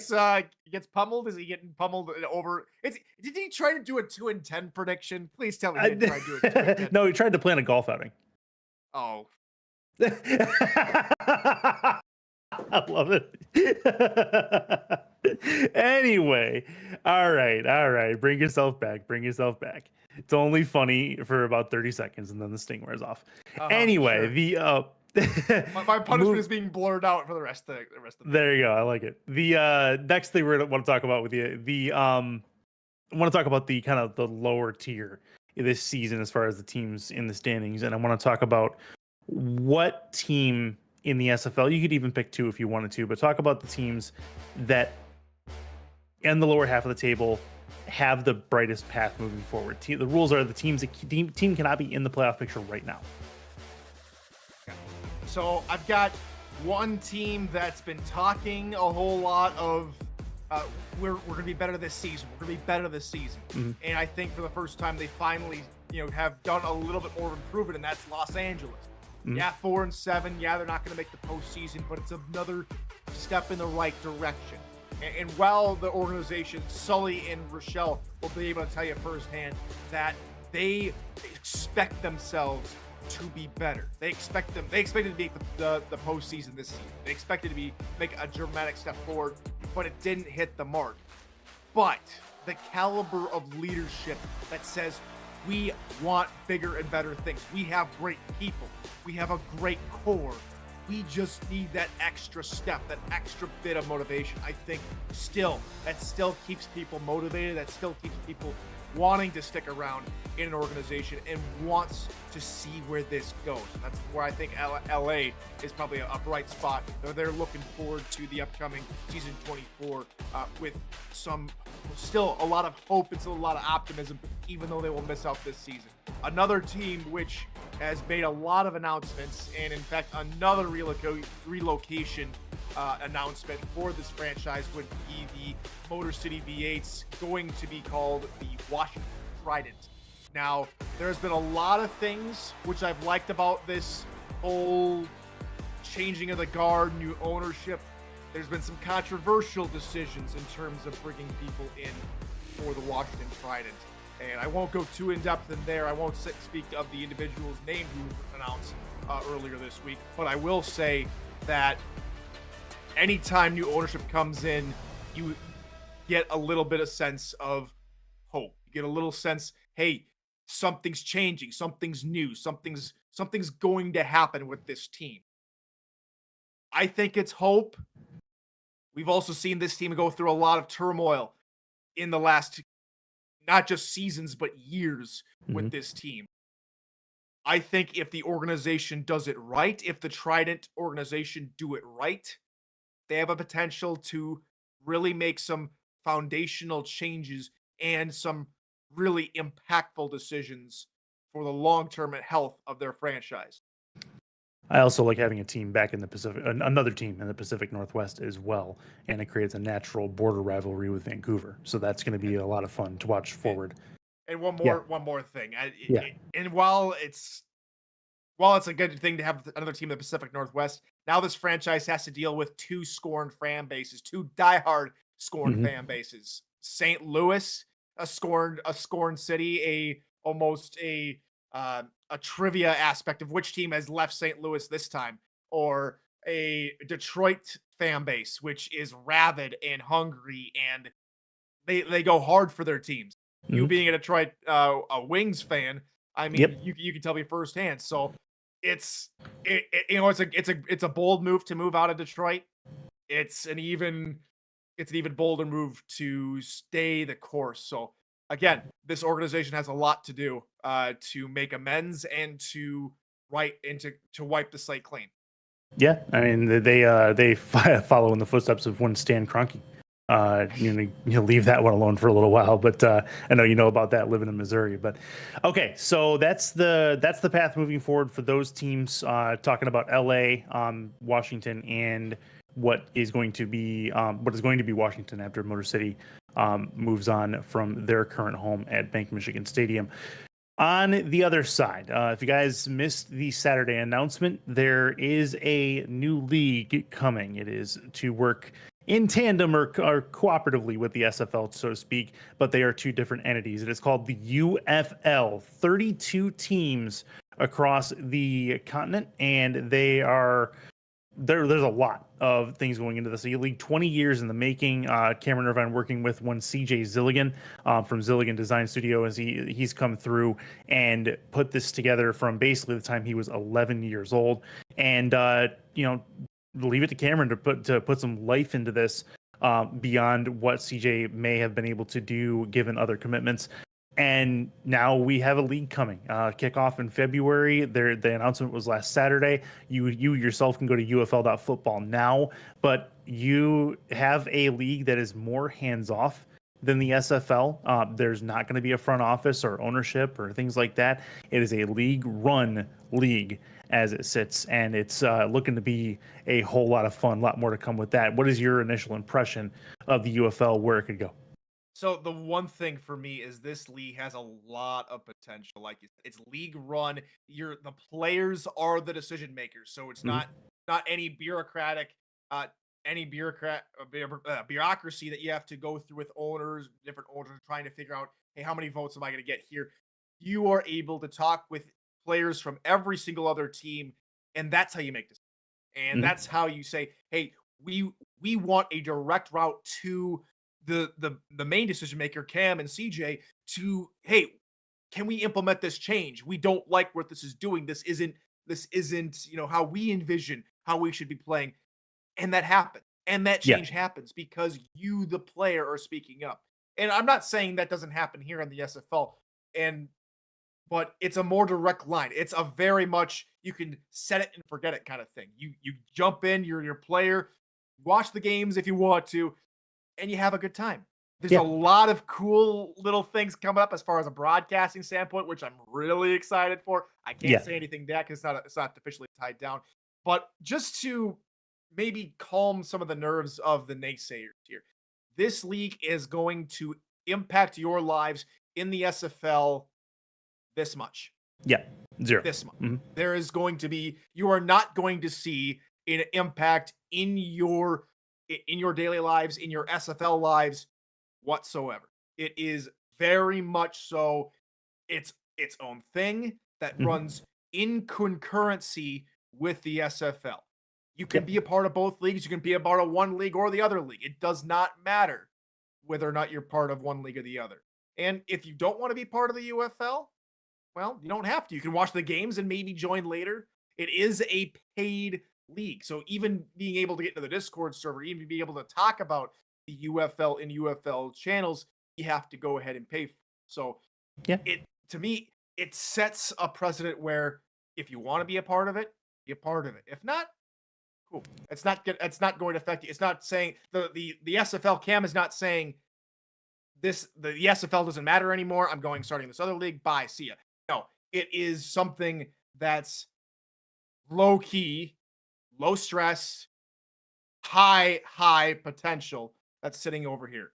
gets pummeled. Is he getting pummeled over? Did he try to do a 2-10 prediction? Please tell me he didn't try to do a 2-10. No, he tried to plan a golf outing. Oh, I love it. Anyway, all right. Bring yourself back. It's only funny for about 30 seconds, and then the sting wears off. Anyway, sure. the my punishment is being blurred out for the rest of the There you go. I like it. The next thing we're gonna want to talk about with you, I want to talk about the kind of the lower tier this season as far as the teams in the standings, and I want to talk about what team in the SFL, you could even pick two if you wanted to, but talk about the teams that in the lower half of the table have the brightest path moving forward. The rules are the team cannot be in the playoff picture right now. So I've got one team that's been talking a whole lot of we're going to be better this season. Mm-hmm. And I think for the first time they finally have done a little bit more of improvement, and that's Los Angeles. Mm-hmm. Yeah, 4-7. Yeah, they're not going to make the postseason, but it's another step in the right direction. And while the organization, Sully and Rochelle, will be able to tell you firsthand that they expect themselves to be better. They expected to make the postseason this season. They expected to make a dramatic step forward, but it didn't hit the mark. But the caliber of leadership that says we want bigger and better things. We have great people. We have a great core. We just need that extra step, that extra bit of motivation. I think that still keeps people motivated. That still keeps people wanting to stick around in an organization and wants to see where this goes. That's where I think LA is probably a bright spot. They're looking forward to the upcoming season 24 with still a lot of hope and still a lot of optimism, even though they will miss out this season. Another team which has made a lot of announcements, and in fact another relocation announcement for this franchise would be the Motor City V8s, going to be called the Washington Trident. Now, there's been a lot of things which I've liked about this whole changing of the guard, new ownership. There's been some controversial decisions in terms of bringing people in for the Washington Trident. And I won't go too in-depth in there. I won't speak of the individuals named who were announced earlier this week. But I will say that anytime new ownership comes in, you get a little bit of sense of hope. You get a little sense, hey, something's changing, something's new, something's going to happen with this team. I think it's hope. We've also seen this team go through a lot of turmoil in the last, not just seasons, but years with this team. I think if the organization does it right, if the Trident organization do it right, they have a potential to really make some foundational changes and some really impactful decisions for the long-term health of their franchise. I also like having a team back in the Pacific, another team in the Pacific Northwest as well, and it creates a natural border rivalry with Vancouver. So that's going to be a lot of fun to watch forward. And one more thing. And while it's a good thing to have another team in the Pacific Northwest, now this franchise has to deal with two scorned fan bases, two diehard scorned fan bases. St. Louis, a scorned city, almost a trivia aspect of which team has left St. Louis this time, or a Detroit fan base, which is rabid and hungry, and they go hard for their teams. You being a Detroit a Wings fan, I mean, you can tell me firsthand. So it's a bold move to move out of Detroit. It's an even bolder move to stay the course. So again, this organization has a lot to do to make amends and to wipe the slate clean. Yeah, I mean they follow in the footsteps of one Stan Kroenke. leave that one alone for a little while. But I know you know about that living in Missouri. But okay, so that's the path moving forward for those teams. Talking about LA, Washington, and what is going to be Washington after Motor City moves on from their current home at Bank Michigan Stadium. On the other side, if you guys missed the Saturday announcement, there is a new league coming. It is to work in tandem or cooperatively with the SFL, so to speak, but they are two different entities. It is called the UFL, 32 teams across the continent, and there's a lot of things going into this league. 20 years in the making. Cameron Irvine working with one CJ Zilligan from Zilligan Design Studio, as he's come through and put this together from basically the time he was 11 years old. And leave it to Cameron to put some life into this beyond what CJ may have been able to do given other commitments. And now we have a league coming. Kickoff in February. The announcement was last Saturday. You yourself can go to UFL.football now, but you have a league that is more hands-off than the SFL. There's not going to be a front office or ownership or things like that. It is a league-run league as it sits, and it's looking to be a whole lot of fun. A lot more to come with that. What is your initial impression of the UFL, where it could go? So the one thing for me is this league has a lot of potential. Like it's league run. The players are the decision makers. So it's not any bureaucracy that you have to go through with different owners trying to figure out, hey, how many votes am I going to get here? You are able to talk with players from every single other team, and that's how you make decisions. And that's how you say, hey, we want a direct route to the main decision maker, Cam and CJ, to, hey, can we implement this change? We don't like what this is doing. This isn't how we envision how we should be playing. And that happens. And that change happens because you, the player, are speaking up. And I'm not saying that doesn't happen here in the SFL, but it's a more direct line. It's a very much you can set it and forget it kind of thing. You jump in, you're your player, watch the games if you want to, and you have a good time. There's a lot of cool little things coming up as far as a broadcasting standpoint, which I'm really excited for. I can't say anything that because it's not officially tied down. But just to maybe calm some of the nerves of the naysayers here, this league is going to impact your lives in the SFL this much. Yeah, 0. This much. There is going to be, you are not going to see an impact in your daily lives, in your SFL lives whatsoever. It is very much so its own thing that runs in concurrency with the SFL. You can be a part of both leagues. You can be a part of one league or the other league. It does not matter whether or not you're part of one league or the other. And if you don't want to be part of the UFL, well, you don't have to. You can watch the games and maybe join later. It is a paid league. So even being able to get into the Discord server, even being able to talk about the UFL and UFL channels, you have to go ahead and pay for. So to me, it sets a precedent where if you want to be a part of it, be a part of it. If not, cool. It's not going to affect you. It's not saying the SFL Cam is not saying the SFL doesn't matter anymore. I'm starting this other league. Bye. See ya. No, it is something that's low key, low stress, high potential that's sitting over here.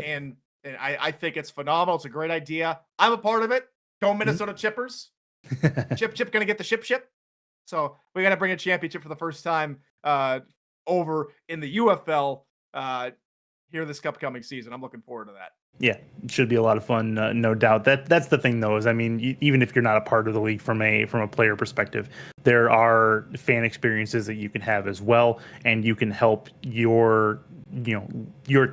And I think it's phenomenal. It's a great idea. I'm a part of it. Go Minnesota Chippers. Chip gonna get the ship. So we got to bring a championship for the first time over in the UFL here this upcoming season. I'm looking forward to that. Yeah, it should be a lot of fun, no doubt. That's the thing, though, is I mean, even if you're not a part of the league from a player perspective, there are fan experiences that you can have as well, and you can help your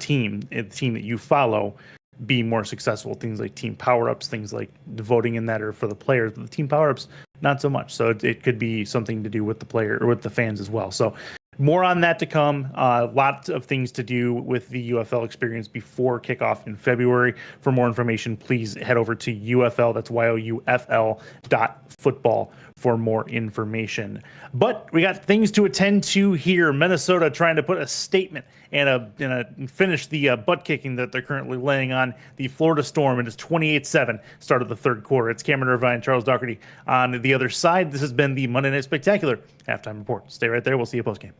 team, the team that you follow, be more successful. Things like team power-ups, things like the voting in that are for the players, but the team power-ups, not so much. So it could be something to do with the player or with the fans as well. So more on that to come. Lots of things to do with the UFL experience before kickoff in February. For more information, please head over to UFL, that's YOUFL.football for more information. But we got things to attend to here. Minnesota trying to put a statement and finish the butt kicking that they're currently laying on the Florida Storm. It is 28-7 start of the third quarter. It's Cameron Irvine, Charles Doherty on the other side. This has been the Monday Night Spectacular halftime report. Stay right there. We'll see you post game.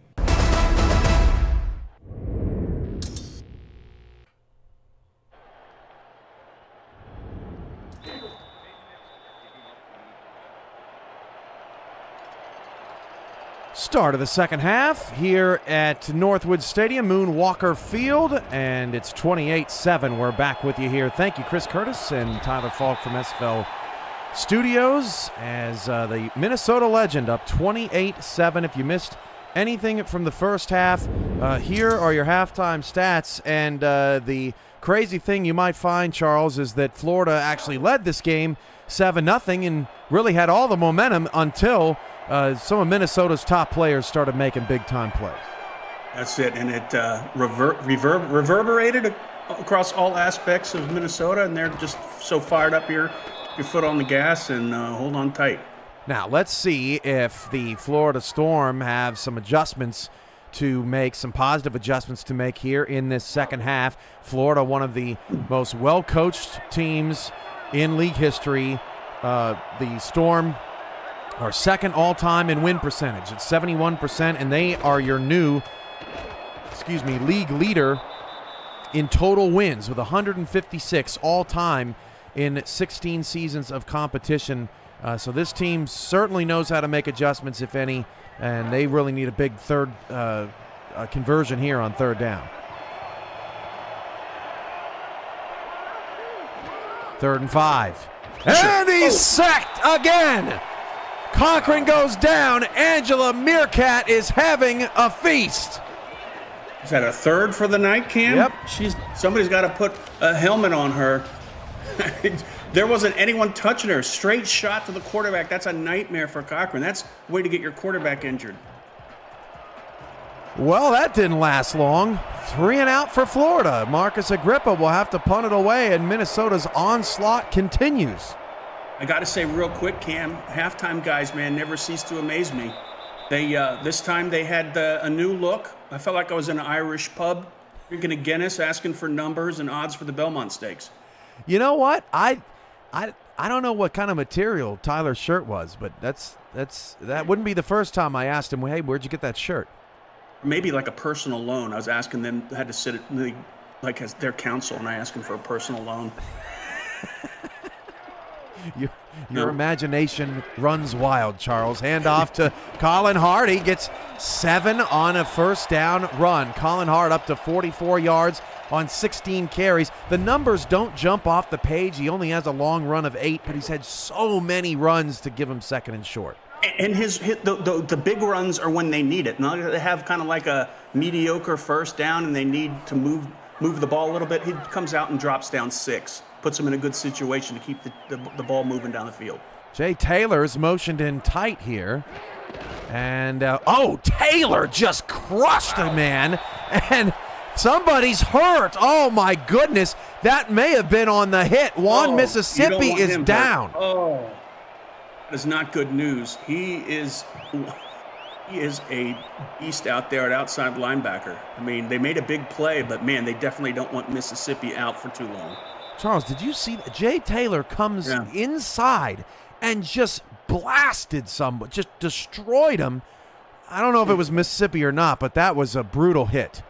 Start of the second half here at Northwood Stadium, Moonwalker Field, and it's 28-7. We're back with you here. Thank you, Chris Curtis and Tyler Falk from SFL Studios, as the Minnesota Legend up 28-7. If you missed anything from the first half, here are your halftime stats. And the crazy thing you might find, Charles, is that Florida actually led this game 7-0 and really had all the momentum until some of Minnesota's top players started making big-time plays. That's it, and it reverberated across all aspects of Minnesota, and they're just so fired up here. Your foot on the gas and hold on tight. Now, let's see if the Florida Storm have some adjustments to make, some positive adjustments to make here in this second half. Florida, one of the most well-coached teams in league history. The Storm are second all-time in win percentage at 71%, and they are your new, league leader in total wins with 156 all-time in 16 seasons of competition. So this team certainly knows how to make adjustments, if any, and they really need a big third conversion here on third down. 3rd and 5. And he's sacked again! Cochran goes down. Angela Meerkat is having a feast. Is that a third for the night, Cam? Yep. Somebody's got to put a helmet on her. There wasn't anyone touching her. Straight shot to the quarterback. That's a nightmare for Cochran. That's a way to get your quarterback injured. Well, that didn't last long. 3 and out for Florida. Marcus Agrippa will have to punt it away, and Minnesota's onslaught continues. I got to say real quick, Cam, halftime guys, man, never cease to amaze me. They this time they had a new look. I felt like I was in an Irish pub, drinking a Guinness, asking for numbers and odds for the Belmont Stakes. You know what? I don't know what kind of material Tyler's shirt was, but that wouldn't be the first time I asked him, hey, where'd you get that shirt? Maybe like a personal loan. I was asking them, I had to sit like as their counsel, and I asked them for a personal loan. Your imagination runs wild, Charles. Hand off to Colin Hart. He gets 7 on a first down run. Colin Hart up to 44 yards on 16 carries. The numbers don't jump off the page. He only has a long run of 8, but he's had so many runs to give him second and short. And the big runs are when they need it. Now they have kind of like a mediocre first down, and they need to move the ball a little bit. He comes out and drops down 6. Puts him in a good situation to keep the ball moving down the field. Jay Taylor's motioned in tight here. And, Taylor just crushed a man. And somebody's hurt. Oh, my goodness. That may have been on the hit. Mississippi is down. Oh, that is not good news. He is a beast out there at outside linebacker. I mean, they made a big play, but, man, they definitely don't want Mississippi out for too long. Charles, did you see that? Jay Taylor comes inside and just blasted somebody, just destroyed him. I don't know if it was Mississippi or not, but that was a brutal hit.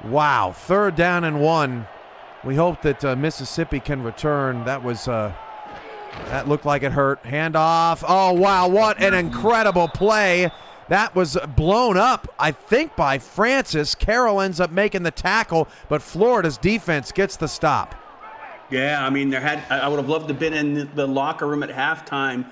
Wow, 3rd down and 1. We hope that Mississippi can return. That was that looked like it hurt. Handoff. Oh, wow, what an incredible play. That was blown up, I think, by Francis. Carroll ends up making the tackle, but Florida's defense gets the stop. Yeah, I mean, I would have loved to have been in the locker room at halftime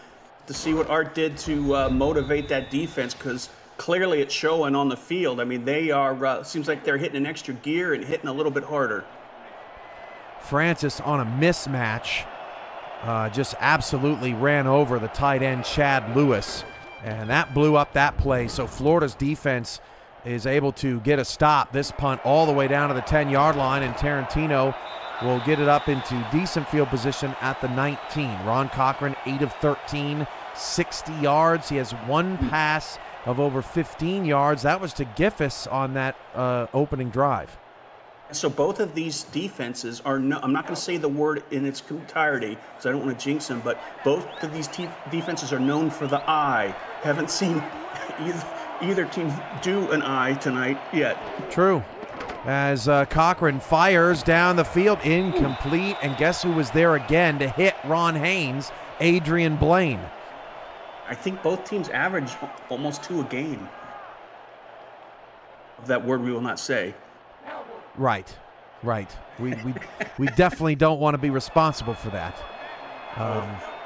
to see what Art did to motivate that defense, because clearly it's showing on the field. I mean, they are, seems like they're hitting an extra gear and hitting a little bit harder. Francis on a mismatch just absolutely ran over the tight end, Chad Lewis. And that blew up that play, so Florida's defense is able to get a stop. This punt all the way down to the 10-yard line, and Tarantino will get it up into decent field position at the 19. Ron Cochran, 8 of 13, 60 yards. He has 1 pass of over 15 yards. That was to Giffiss on that opening drive. So both of these defenses are no, I'm not going to say the word in its entirety because I don't want to jinx them, but both of these defenses are known for the eye. Haven't seen either team do an eye tonight yet. True. As Cochran fires down the field, incomplete, and guess who was there again to hit Ron Haynes? Adrian Blaine. I think both teams average almost 2 a game. Of that word we will not say. Right. We definitely don't want to be responsible for that.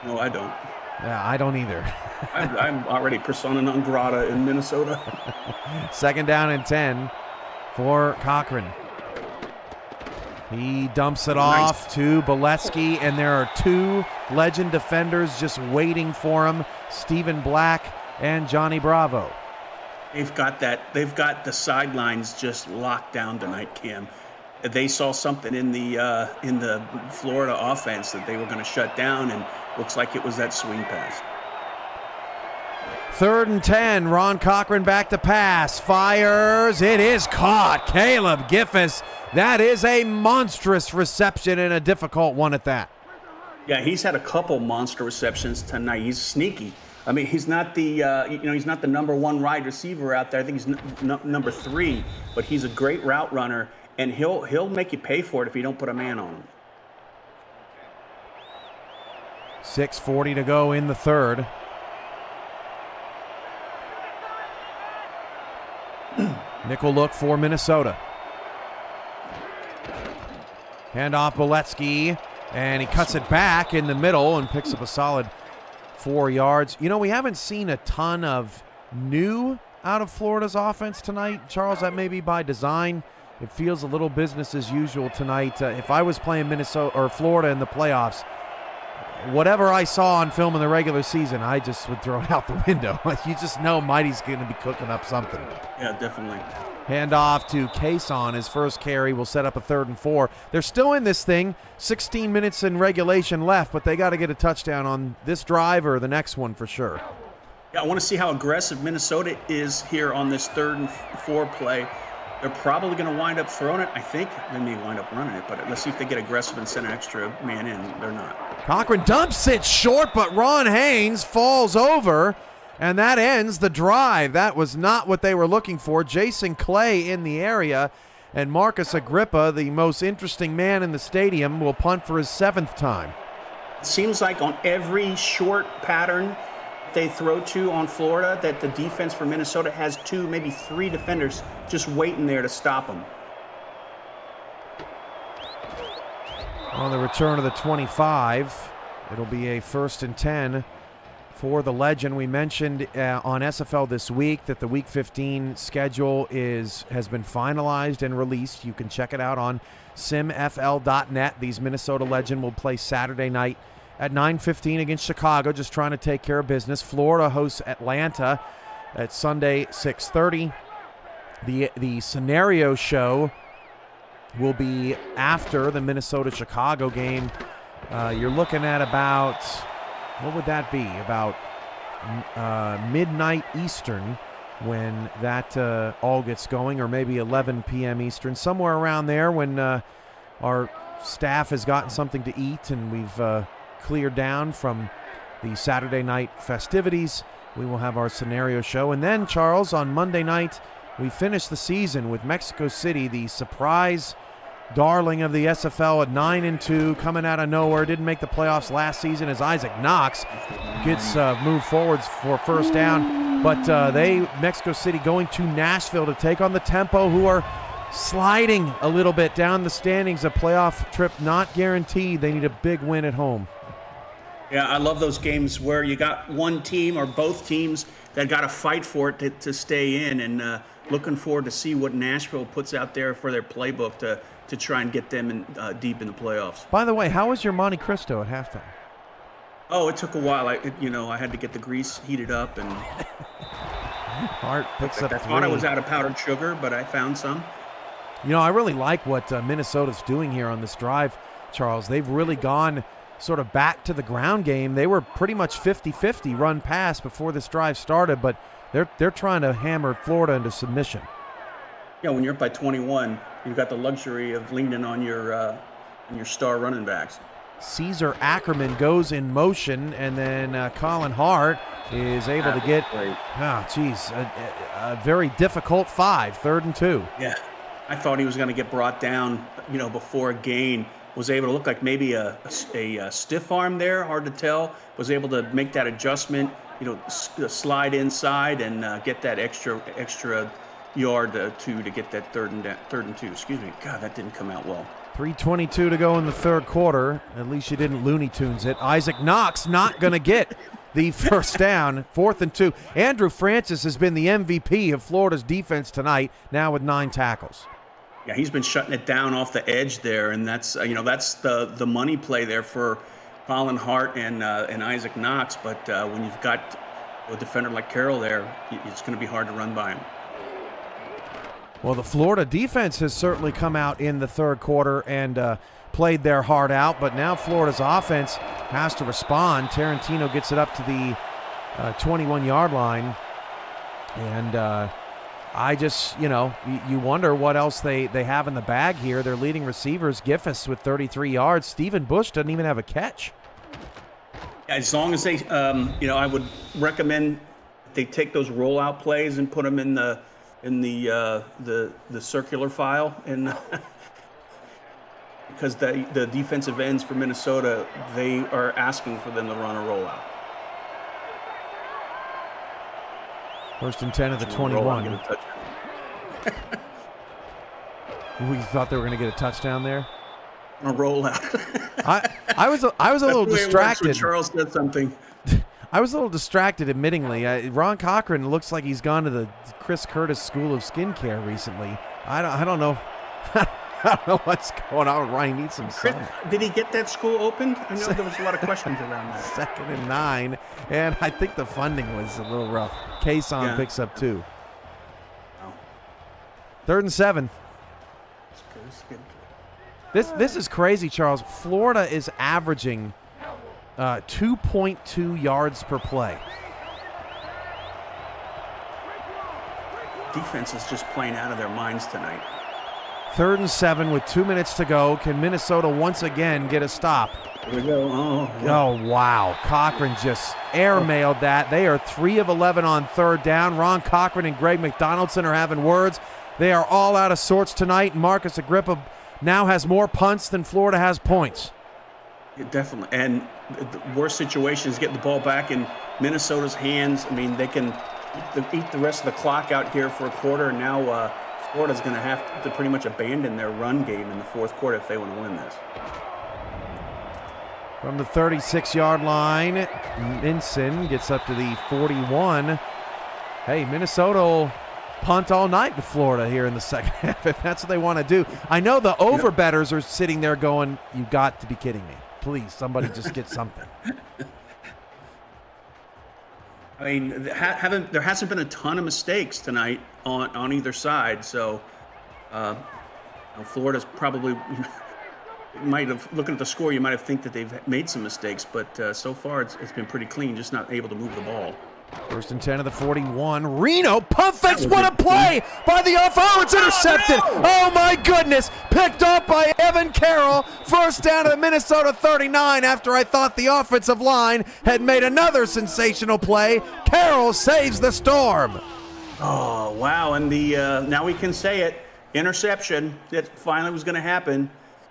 No, I don't. Yeah, I don't either. I'm already persona non grata in Minnesota. 2nd down and 10 for Cochran. He dumps it off to Bolesky, and there are 2 legend defenders just waiting for him, Stephen Black and Johnny Bravo. They've got the sidelines just locked down tonight, Cam. They saw something in the Florida offense that they were going to shut down, and looks like it was that swing pass. 3rd and 10, Ron Cochran back to pass, fires, it is caught. Caleb Giffiss, that is a monstrous reception and a difficult one at that. Yeah, he's had a couple monster receptions tonight. He's sneaky. I mean, he's not the he's not the number 1 wide receiver out there. I think he's number 3, but he's a great route runner, and he'll make you pay for it if you don't put a man on him. 6:40 to go in the 3rd. Nickel look for Minnesota. Handoff Bolesky, and he cuts it back in the middle and picks up a solid 4 yards. You know, we haven't seen a ton of new out of Florida's offense tonight. Charles, that may be by design. It feels a little business as usual tonight. If I was playing Minnesota or Florida in the playoffs, whatever I saw on film in the regular season, I just would throw it out the window. You just know Mighty's going to be cooking up something. Yeah, definitely. Handoff to Cason. His first carry will set up a 3rd and 4. They're still in this thing. 16 minutes in regulation left, but they got to get a touchdown on this drive or the next one for sure. Yeah, I want to see how aggressive Minnesota is here on this 3rd and 4 play. They're probably going to wind up throwing it. I think they may wind up running it, but let's see if they get aggressive and send an extra man in. They're not. Cochran dumps it short, but Ron Haynes falls over, and that ends the drive. That was not what they were looking for. Jason Clay in the area, and Marcus Agrippa, the most interesting man in the stadium, will punt for his 7th time. It seems like on every short pattern they throw to on Florida that the defense for Minnesota has 2, maybe 3 defenders just waiting there to stop them. On the return of the 25, it'll be a 1st and 10 for the legend. We mentioned on SFL this week that the Week 15 schedule has been finalized and released. You can check it out on simfl.net. These Minnesota Legend will play Saturday night at 9:15 against Chicago, just trying to take care of business. Florida hosts Atlanta at Sunday 6:30. The scenario show will be after the Minnesota-Chicago game. You're looking at about, what would that be? About midnight Eastern when that all gets going, or maybe 11 p.m. Eastern, somewhere around there when our staff has gotten something to eat and we've cleared down from the Saturday night festivities. We will have our scenario show. And then, Charles, on Monday night, we finish the season with Mexico City, the surprise darling of the SFL at 9-2, coming out of nowhere. Didn't make the playoffs last season as Isaac Knox gets moved forwards for 1st down. But Mexico City going to Nashville to take on the Tempo, who are sliding a little bit down the standings. A playoff trip not guaranteed. They need a big win at home. Yeah, I love those games where you got one team or both teams that got to fight for it to stay in, and looking forward to see what Nashville puts out there for their playbook to try and get them deep in the playoffs. By the way, how was your Monte Cristo at halftime? Oh, it took a while. I had to get the grease heated up, and Hart picks up 3. I thought I was out of powdered sugar, but I found some. You know, I really like what Minnesota's doing here on this drive, Charles. They've really gone sort of back to the ground game. They were pretty much 50-50 run pass before this drive started, but they're trying to hammer Florida into submission. Yeah, when you're up by 21, you've got the luxury of leaning on your star running backs. Caesar Ackerman goes in motion, and then Colin Hart is able to get, a very difficult 5, 3rd and 2. Yeah, I thought he was going to get brought down, before a gain. Was able to look like maybe a stiff arm there, hard to tell. Was able to make that adjustment, slide inside and get that extra yard to get that third and 2. Excuse me. God, that didn't come out well. 3:22 to go in the third quarter. At least you didn't Looney Tunes it. Isaac Knox not going to get the first down. 4th and 2. Andrew Francis has been the MVP of Florida's defense tonight, now with 9 tackles. Yeah, he's been shutting it down off the edge there, and that's the money play there for Colin Hart and Isaac Knox. But when you've got a defender like Carroll there, it's going to be hard to run by him. Well, the Florida defense has certainly come out in the third quarter and played their heart out, but now Florida's offense has to respond. Tarantino gets it up to the 21-yard line, and I just, you wonder what else they have in the bag here. Their leading receivers, Giffus with 33 yards. Stephen Bush doesn't even have a catch. As long as they, I would recommend they take those rollout plays and put them in the circular file, and because the defensive ends for Minnesota, they are asking for them to run a rollout. 1st and 10 of the 21. We thought they were going to get a touchdown there. A rollout. I was a little distracted. Charles said something. I was a little distracted, admittingly. Ron Cochran looks like he's gone to the Chris Curtis School of Skincare recently. I don't know. I don't know what's going on with Ryan. He needs some sun. Did he get that school opened? I know there was a lot of questions around that. 2nd and 9, and I think the funding was a little rough. Kason picks up 2. Oh. 3rd and 7. This is crazy, Charles. Florida is averaging 2.2 yards per play. Defense is just playing out of their minds tonight. 3rd and 7 with 2 minutes to go. Can Minnesota once again get a stop? Here we go. Oh, wow. Cochran just airmailed that. They are 3 of 11 on 3rd down. Ron Cochran and Greg McDonaldson are having words. They are all out of sorts tonight. Marcus Agrippa now has more punts than Florida has points. Yeah, definitely. And the worst situation is getting the ball back in Minnesota's hands. I mean, they can eat the rest of the clock out here for a quarter. Now Florida's going to have to pretty much abandon their run game in the fourth quarter if they want to win this. From the 36-yard line, Minson gets up to the 41. Hey, Minnesota will punt all night with Florida here in the second half if that's what they want to do. I know the over-bettors are sitting there going, you got to be kidding me. Please, somebody just get something. I mean, there hasn't been a ton of mistakes tonight on either side, so Florida's probably might have, looking at the score, you might have think that they've made some mistakes, but so far it's been pretty clean, just not able to move the ball. 1st and 10 of the 41. Reno pump fakes. What a play by the oh, it's intercepted. Oh my goodness. Picked up by Evan Carroll. 1st down to the Minnesota 39 after I thought the offensive line had made another sensational play. Carroll saves the Storm. Oh, wow. And the now we can say it. Interception. That finally was going to happen.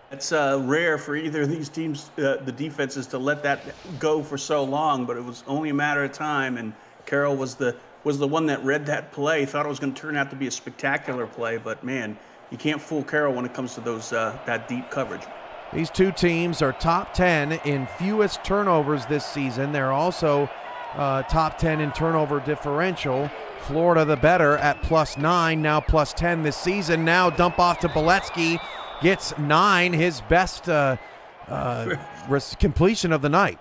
It's rare for either of these teams, the defenses, to let that go for so long, but it was only a matter of time, and Carroll was the one that read that play, thought it was going to turn out to be a spectacular play, but man, you can't fool Carroll when it comes to those that deep coverage. These two teams are top 10 in fewest turnovers this season. They're also top 10 in turnover differential. Florida the better at +9, now +10 this season. Now dump off to Beletsky. Gets 9, his best completion of the night.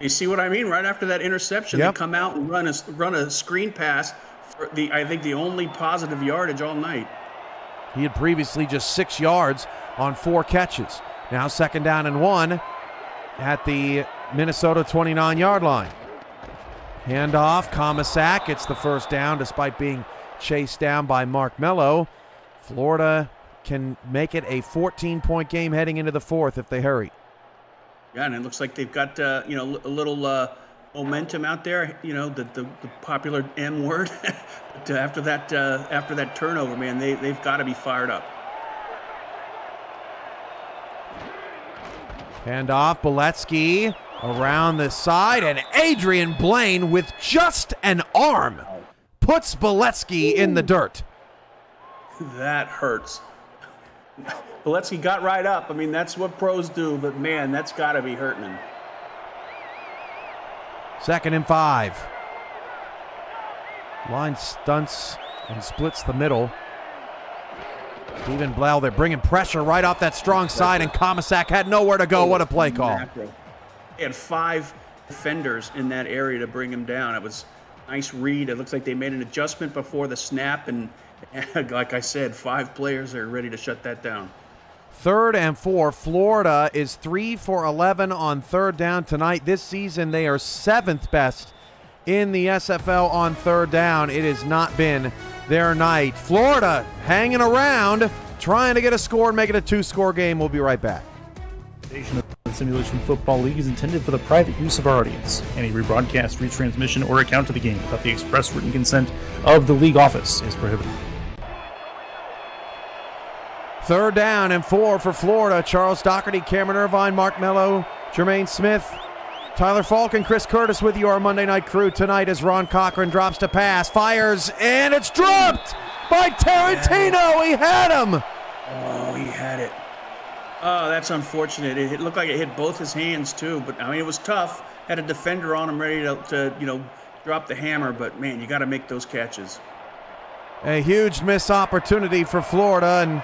You see what I mean? Right after that interception, They come out and run a screen pass for I think the only positive yardage all night. He had previously just 6 yards on 4 catches. Now 2nd down and 1 at the Minnesota 29-yard line. Handoff, Comisac gets the first down despite being chased down by Mark Mello. Florida can make it a 14-point game heading into the fourth if they hurry. Yeah, and it looks like they've got a little momentum out there. The popular M word. But after that turnover, man, they've got to be fired up. Handoff, Boletsky around the side, and Adrian Blaine with just an arm puts Boletsky in the dirt. That hurts. Boletsky got right up. I mean, that's what pros do, but man, that's got to be hurting him. 2nd and 5. Line stunts and splits the middle. Stephen Blau, they're bringing pressure right off that strong side, and Comisac had nowhere to go. What a play call. They had 5 defenders in that area to bring him down. It was a nice read. It looks like they made an adjustment before the snap, and like I said, 5 players are ready to shut that down. 3rd and 4. Florida is 3 for 11 on 3rd down tonight. This season, they are 7th best in the SFL on 3rd down. It has not been their night. Florida hanging around, trying to get a score and make it a 2-score game. We'll be right back. The Simulation Football League is intended for the private use of our audience. Any rebroadcast, retransmission, or account of the game without the express written consent of the league office is prohibited. 3rd down and 4 for Florida. Charles Doherty, Cameron Irvine, Mark Mello, Jermaine Smith, Tyler Falk, and Chris Curtis with you, our Monday night crew tonight as Ron Cochran drops to pass, fires, and it's dropped by Tarantino. He had him. Oh, he had it. Oh, that's unfortunate. It looked like it hit both his hands too, but I mean, it was tough. Had a defender on him ready to drop the hammer, but man, you got to make those catches. A huge missed opportunity for Florida, and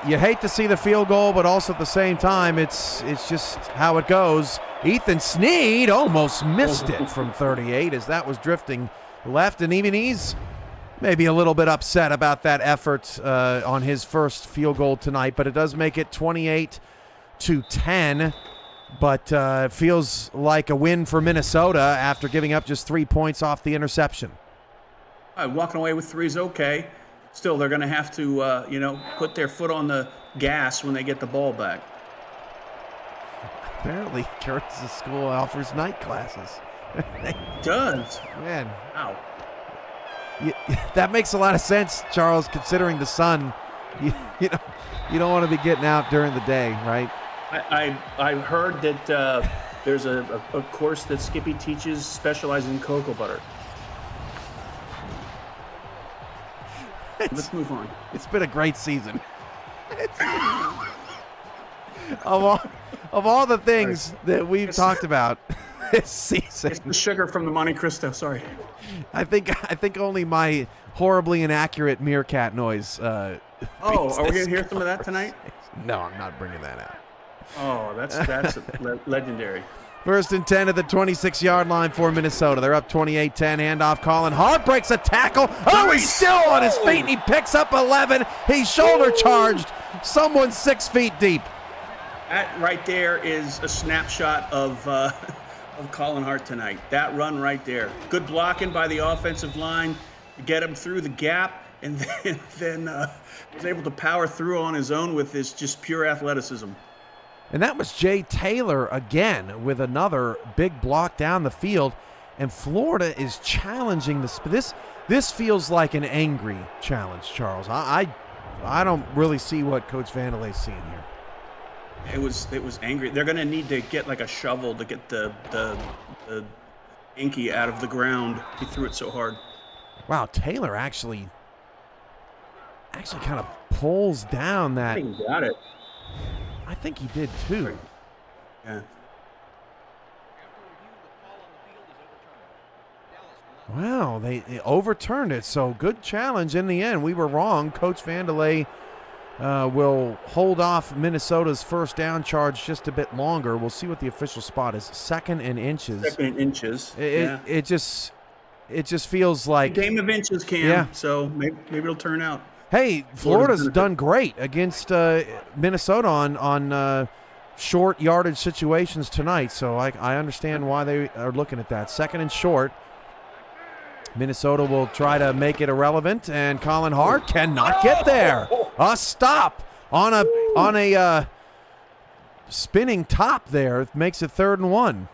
you hate to see the field goal, but also at the same time, it's just how it goes. Ethan Sneed almost missed it from 38 as that was drifting left, and even he's maybe a little bit upset about that effort on his first field goal tonight, but it does make it 28-10, but feels like a win for Minnesota after giving up just 3 points off the interception. Walking away with 3 is okay. Still, they're going to have to, put their foot on the gas when they get the ball back. Apparently, Curtis's school offers night classes. It does. Man. Wow. That makes a lot of sense, Charles, considering the sun. You don't want to be getting out during the day, right? I heard that there's a course that Skippy teaches specializing in cocoa butter. Let's move on. It's been a great season. Of all the things that we've talked about this season, it's the sugar from the Monte Cristo. Sorry. I think only my horribly inaccurate meerkat noise. Are we gonna hear some of that tonight? No, I'm not bringing that out. Oh, that's legendary. 1st and 10 at the 26-yard line for Minnesota. They're up 28-10. Handoff. Colin Hart breaks a tackle. Oh, he's still on his feet, and he picks up 11. He's shoulder charged. Someone 6 feet deep. That right there is a snapshot of Colin Hart tonight. That run right there. Good blocking by the offensive line to get him through the gap, and then was able to power through on his own with this just pure athleticism. And that was Jay Taylor again with another big block down the field. And Florida is challenging this. This feels like an angry challenge, Charles. I don't really see what Coach Vandelay's seeing here. It was angry. They're going to need to get like a shovel to get the inky out of the ground. He threw it so hard. Wow, Taylor actually kind of pulls down that. I think he got it. I think he did too. Yeah. Wow, they overturned it. So good challenge in the end. We were wrong. Coach Vandelay will hold off Minnesota's first down charge just a bit longer. We'll see what the official spot is. 2nd and inches. 2nd and inches. It just feels like a game of inches, Cam. Yeah. So maybe it'll turn out. Hey, Florida's done great against Minnesota on short yardage situations tonight, so I understand why they are looking at that. Second and short. Minnesota will try to make it irrelevant, and Colin Hart cannot get there. A stop on a spinning top there makes it 3rd and 1.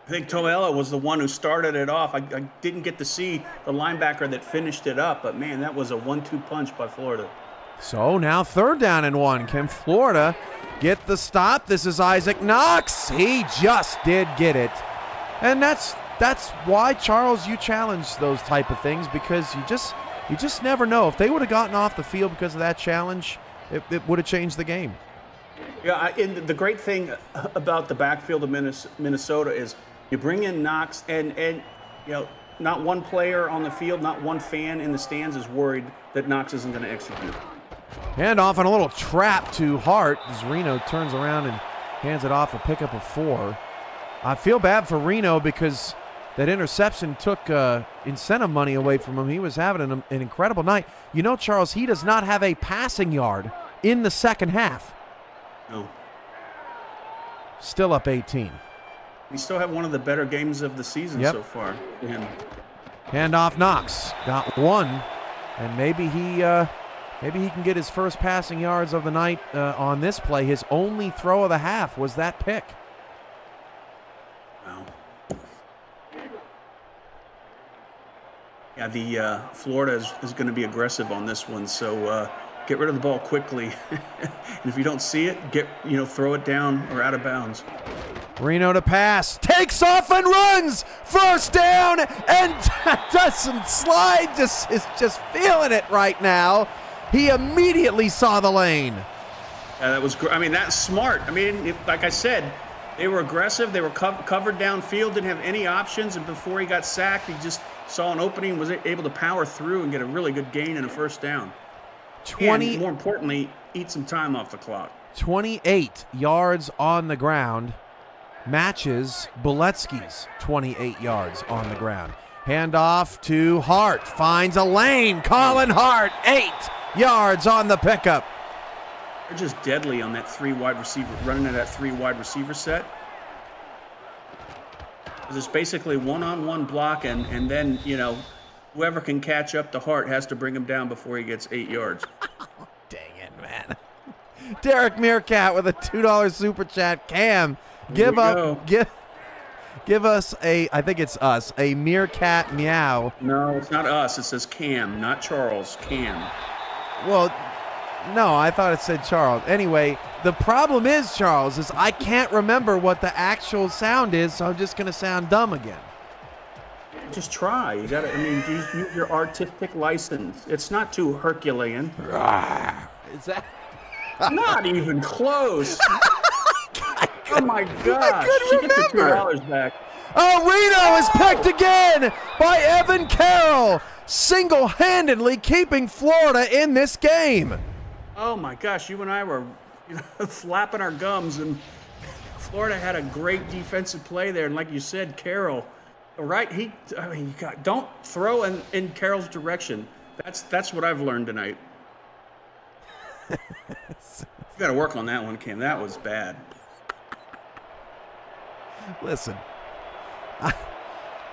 I think Toella was the one who started it off. I didn't get to see the linebacker that finished it up, but man, that was a 1-2 punch by Florida. So now 3rd down and 1. Can Florida get the stop? This is Isaac Knox. He just did get it. And that's why, Charles, you challenge those type of things, because you just never know. If they would have gotten off the field because of that challenge, it would have changed the game. Yeah, and the great thing about the backfield of Minnesota is you bring in Knox, and not one player on the field, not one fan in the stands is worried that Knox isn't going to execute. Hand off on a little trap to Hart as Reno turns around and hands it off, a pickup of 4. I feel bad for Reno because that interception took incentive money away from him. He was having an incredible night. You know, Charles, he does not have a passing yard in the second half. No. Still up 18. We still have one of the better games of the season so far. Hand off Knox. Got 1. And maybe he can get his first passing yards of the night on this play. His only throw of the half was that pick. Wow. Yeah, the Florida is going to be aggressive on this one, so get rid of the ball quickly. And if you don't see it, throw it down or out of bounds. Reno to pass, takes off and runs, 1st down, and doesn't slide, is just feeling it right now. He immediately saw the lane. Yeah, that was great. I mean, that's smart. I mean, like I said, they were aggressive. They were covered downfield, didn't have any options, and before he got sacked, he just saw an opening, was able to power through and get a really good gain and a 1st down. And more importantly, eat some time off the clock. 28 yards on the ground matches Boletsky's 28 yards on the ground. Handoff to Hart, finds a lane. Colin Hart, 8 yards on the pickup. They're just deadly on that 3 wide receiver, running at that 3 wide receiver set. It's basically one-on-one block, and then, whoever can catch up to Hart has to bring him down before he gets 8 yards. Dang it, man. Derek Meerkat with a $2 super chat. Cam, give us I think it's us, a Meerkat meow. No, it's not us. It says Cam, not Charles. Cam. Well, no, I thought it said Charles. Anyway, the problem is, Charles, is I can't remember what the actual sound is, so I'm just going to sound dumb again. Just try. You got to, use your artistic license. It's not too Herculean. Is that? Not even close. Oh my gosh. I couldn't remember. Get the $2 back. Oh, Reno is picked again by Evan Carroll, single-handedly keeping Florida in this game. Oh my gosh, you and I were flapping our gums, and Florida had a great defensive play there, and like you said, Carroll, right? Don't throw in Carroll's direction. That's what I've learned tonight. You got to work on that one, Cam. That was bad. Listen,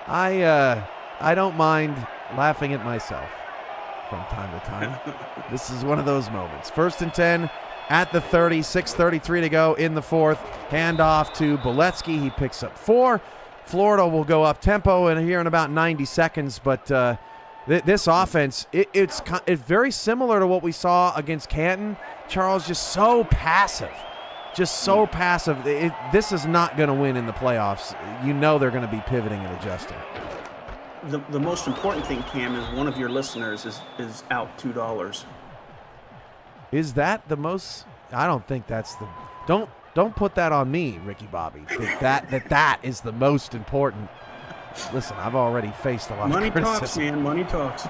I don't mind laughing at myself from time to time. This is one of those moments. 1st and 10 at the 30, 6:33 to go in the 4th. Handoff to Boletsky. He picks up 4. Florida will go up tempo in here in about 90 seconds, but this offense, it's very similar to what we saw against Canton. Charles, just so passive. Just so passive. This is not going to win in the playoffs. You know they're going to be pivoting and adjusting. The most important thing, Cam, is one of your listeners is out $2. Is that the most? I don't think that's the. Don't put that on me, Ricky Bobby. That is the most important. Listen, I've already faced a lot of criticism. Money talks, man. Money talks.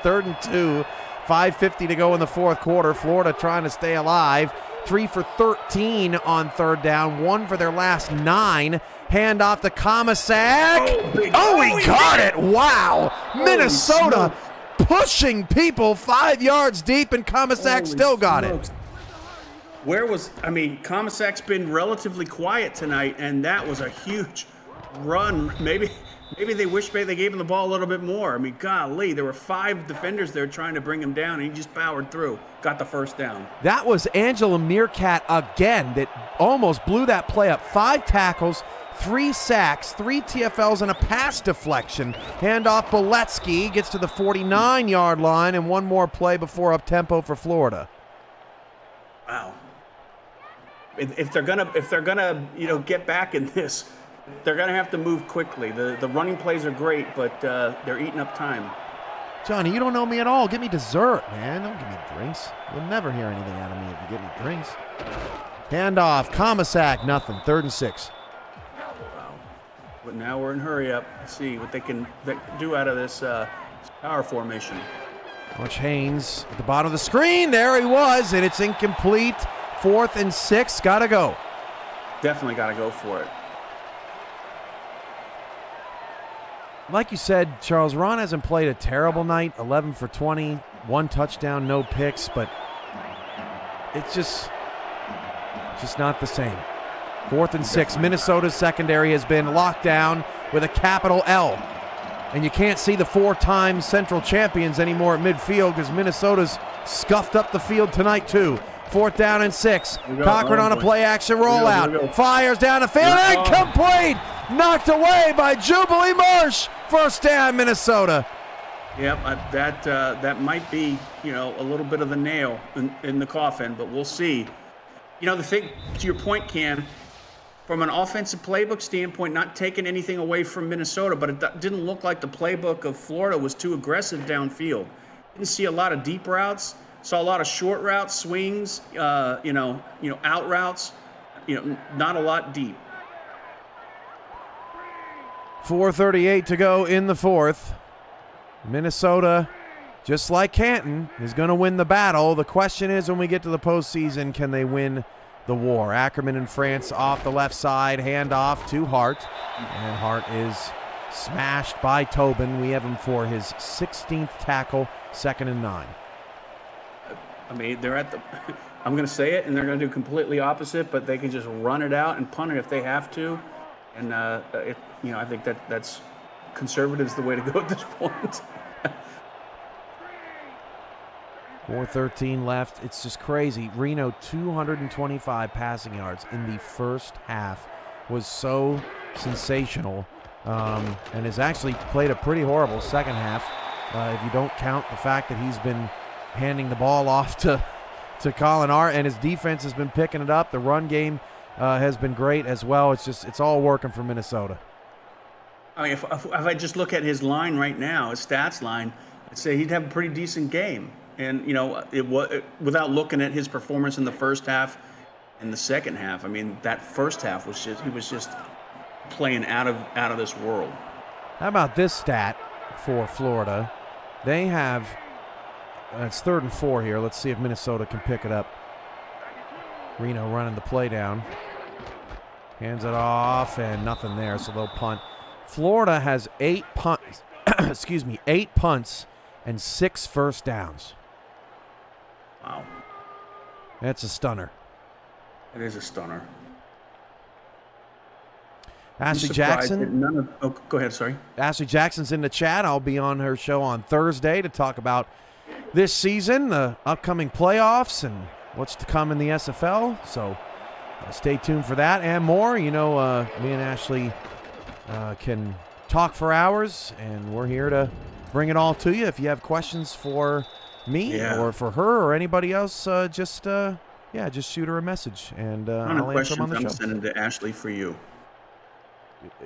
3rd and 2, 5:50 to go in the 4th quarter. Florida trying to stay alive. 3 for 13 on 3rd down. 1 for their last 9. Handoff to Kamasak. He got it. Wow. Minnesota pushing people 5 yards deep, and Kamasak still got it. Comasac's been relatively quiet tonight, and that was a huge run. Maybe they wish they gave him the ball a little bit more. I mean, golly, there were 5 defenders there trying to bring him down, and he just powered through, got the first down. That was Angela Meerkat again that almost blew that play up. 5 tackles, 3 sacks, 3 TFLs, and a pass deflection. Handoff Boletsky gets to the 49-yard line, and one more play before up-tempo for Florida. Wow. If they're gonna get back in this, they're gonna have to move quickly. The running plays are great, but they're eating up time. Johnny, you don't know me at all. Give me dessert, man. Don't give me drinks. You'll never hear anything out of me if you give me drinks. Handoff, Comasac, nothing. 3rd and 6. Wow. But now we're in hurry up. Let's see what they can do out of this power formation. Watch Haynes at the bottom of the screen. There he was, and it's incomplete. 4th and 6. Gotta go. Definitely gotta go for it. Like you said, Charles, Ron hasn't played a terrible night. 11 for 20, 1 touchdown, no picks, but it's just not the same. 4th and 6. Minnesota's secondary has been locked down with a capital L. And you can't see the 4-time Central champions anymore at midfield because Minnesota's scuffed up the field tonight too. 4th down and 6. Cochran on a play-action rollout. Fires down the field. Incomplete! Knocked away by Jubilee Marsh. First down, Minnesota. Yep, that might be, a little bit of the nail in the coffin, but we'll see. The thing, to your point, Cam, from an offensive playbook standpoint, not taking anything away from Minnesota, but it didn't look like the playbook of Florida was too aggressive downfield. Didn't see a lot of deep routes. Saw a lot of short routes, swings, out routes. Not a lot deep. 4:38 to go in the 4th. Minnesota, just like Canton, is going to win the battle. The question is, when we get to the postseason, can they win the war? Ackerman and France off the left side, handoff to Hart, and Hart is smashed by Tobin. We have him for his 16th tackle, 2nd and 9. They're at the I'm going to say it, and they're going to do completely opposite, but they can just run it out and punt it if they have to. And, I think that's conservative is the way to go at this point. 4:13 left. It's just crazy. Reno, 225 passing yards in the first half, was so sensational, and has actually played a pretty horrible second half, if you don't count the fact that he's been handing the ball off to Colin Hart, and his defense has been picking it up. The run game has been great as well. It's all working for Minnesota. If I just look at his line right now, his stats line, I'd say he'd have a pretty decent game. And without looking at his performance in the first half and the second half, that first half was he was just playing out of this world. How about this stat for Florida? They have it's 3rd and 4 here. Let's see if Minnesota can pick it up. Reno running the play down, hands it off, and nothing there, so they'll punt. Florida has 8 punts. 8 punts and 6 first downs. Wow. That's a stunner. It is a stunner. Ashley Jackson. Go ahead, sorry. Ashley Jackson's in the chat. I'll be on her show on Thursday to talk about this season, the upcoming playoffs, and what's to come in the SFL. So stay tuned for that and more. Me and Ashley can talk for hours, and we're here to bring it all to you. If you have questions for me or for her or anybody else, just shoot her a message, and I'll answer them on the show. I'm sending to Ashley for you.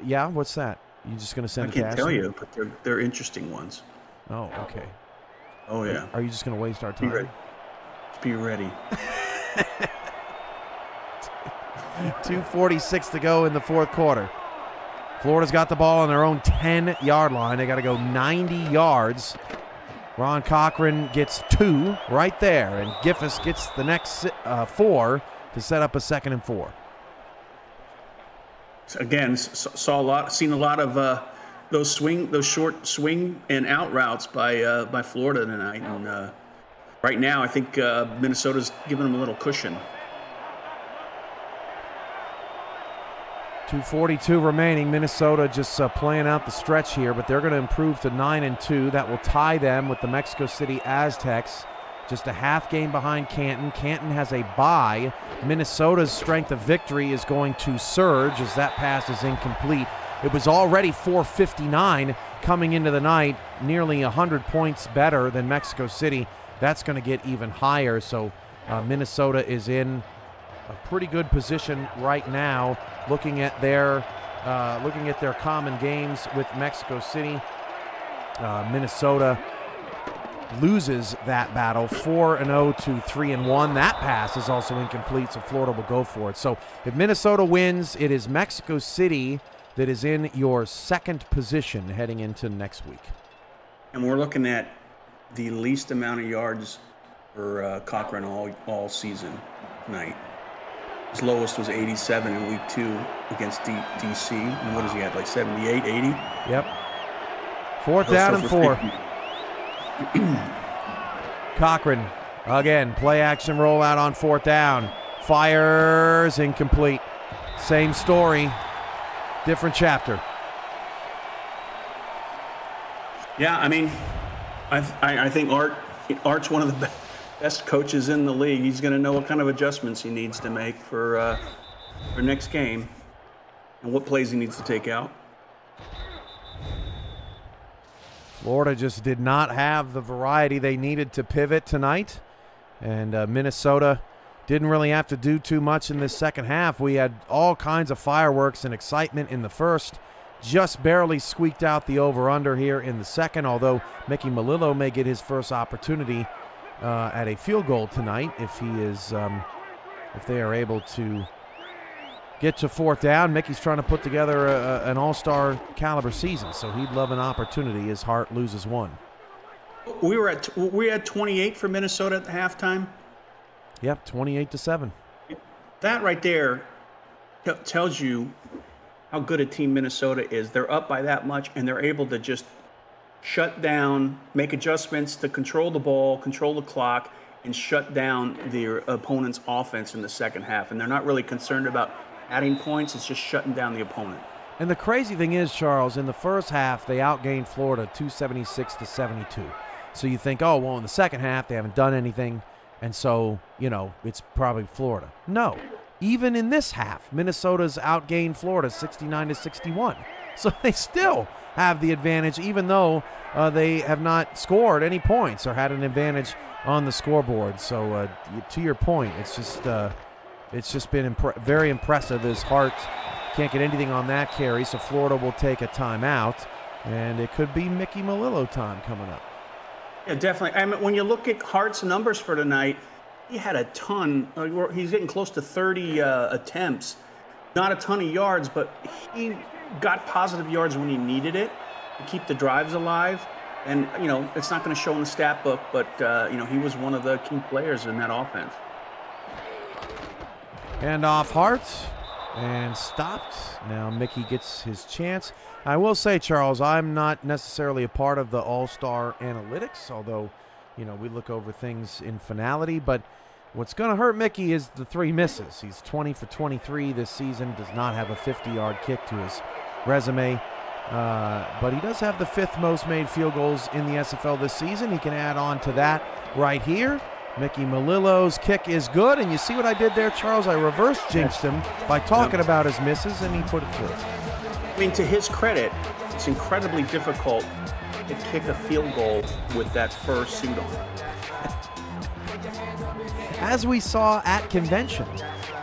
Yeah, what's that? You just going to send it to Ashley? I can't tell you, but they're interesting ones. Oh, okay. Oh, yeah. Are you just going to waste our time? Be ready. 2:46 to go in the 4th quarter. Florida's got the ball on their own 10-yard line. They got to go 90 yards. Ron Cochran gets 2 right there, and Giffus gets the next 4 to set up a 2nd and 4. Again, seen a lot of those short swing and out routes by Florida tonight, and right now I think Minnesota's giving them a little cushion. 2:42 remaining. Minnesota just playing out the stretch here, but they're going to improve to 9-2. That will tie them with the Mexico City Aztecs. Just a half game behind Canton. Canton has a bye. Minnesota's strength of victory is going to surge as that pass is incomplete. It was already 459 coming into the night, nearly 100 points better than Mexico City. That's going to get even higher. So Minnesota is in a pretty good position right now, looking at their common games with Mexico City. Minnesota loses that battle 4-0 to 3-1. That pass is also incomplete, so Florida will go for it. So if Minnesota wins, it is Mexico City that is in your second position heading into next week. And we're looking at the least amount of yards for Cochran all season tonight. His lowest was 87 in week 2 against DC. And what does he have, like 78, 80? Yep. 4th down and 4. Cochran, again, play action rollout on 4th down. Fires, incomplete. Same story, different chapter. Yeah, I mean, I think Art's one of the best coaches in the league. He's going to know what kind of adjustments he needs to make for next game and what plays he needs to take out. Florida just did not have the variety they needed to pivot tonight, and Minnesota didn't really have to do too much in this second half. We had all kinds of fireworks and excitement in the first, just barely squeaked out the over-under here in the second, although Mickey Melillo may get his first opportunity at a field goal tonight if they are able to get to 4th down. Mickey's trying to put together an all-star caliber season, so he'd love an opportunity as Hart loses one. We had 28 for Minnesota at the halftime. Yep, 28-7. That right there tells you how good a team Minnesota is. They're up by that much, and they're able to just shut down, make adjustments to control the ball, control the clock, and shut down their opponent's offense in the second half. And they're not really concerned about adding points. It's just shutting down the opponent. And the crazy thing is, Charles, in the first half, they outgained Florida 276-72. So you think, oh, well, in the second half, they haven't done anything, and so, it's probably Florida. No. Even in this half, Minnesota's outgained Florida 69-61. So they still have the advantage, even though they have not scored any points or had an advantage on the scoreboard. So to your point, it's just been very impressive as Hart can't get anything on that carry, so Florida will take a timeout, and it could be Mickey Melillo time coming up. Yeah, definitely. I mean, when you look at Hart's numbers for tonight, he had a ton. He's getting close to 30 attempts. Not a ton of yards, but he got positive yards when he needed it to keep the drives alive. And, it's not going to show in the stat book, but, he was one of the key players in that offense. Hand off Hart and stopped. Now Mickey gets his chance. I will say, Charles, I'm not necessarily a part of the all-star analytics, although, we look over things in finality. But what's going to hurt Mickey is the 3 misses. He's 20 for 23 this season, does not have a 50-yard kick to his resume. But he does have the 5th most made field goals in the SFL this season. He can add on to that right here. Mickey Melillo's kick is good, and you see what I did there, Charles? I reverse jinxed him by talking about his misses, and he put it through. I mean, to his credit, it's incredibly difficult to kick a field goal with that fur suit on. As we saw at convention,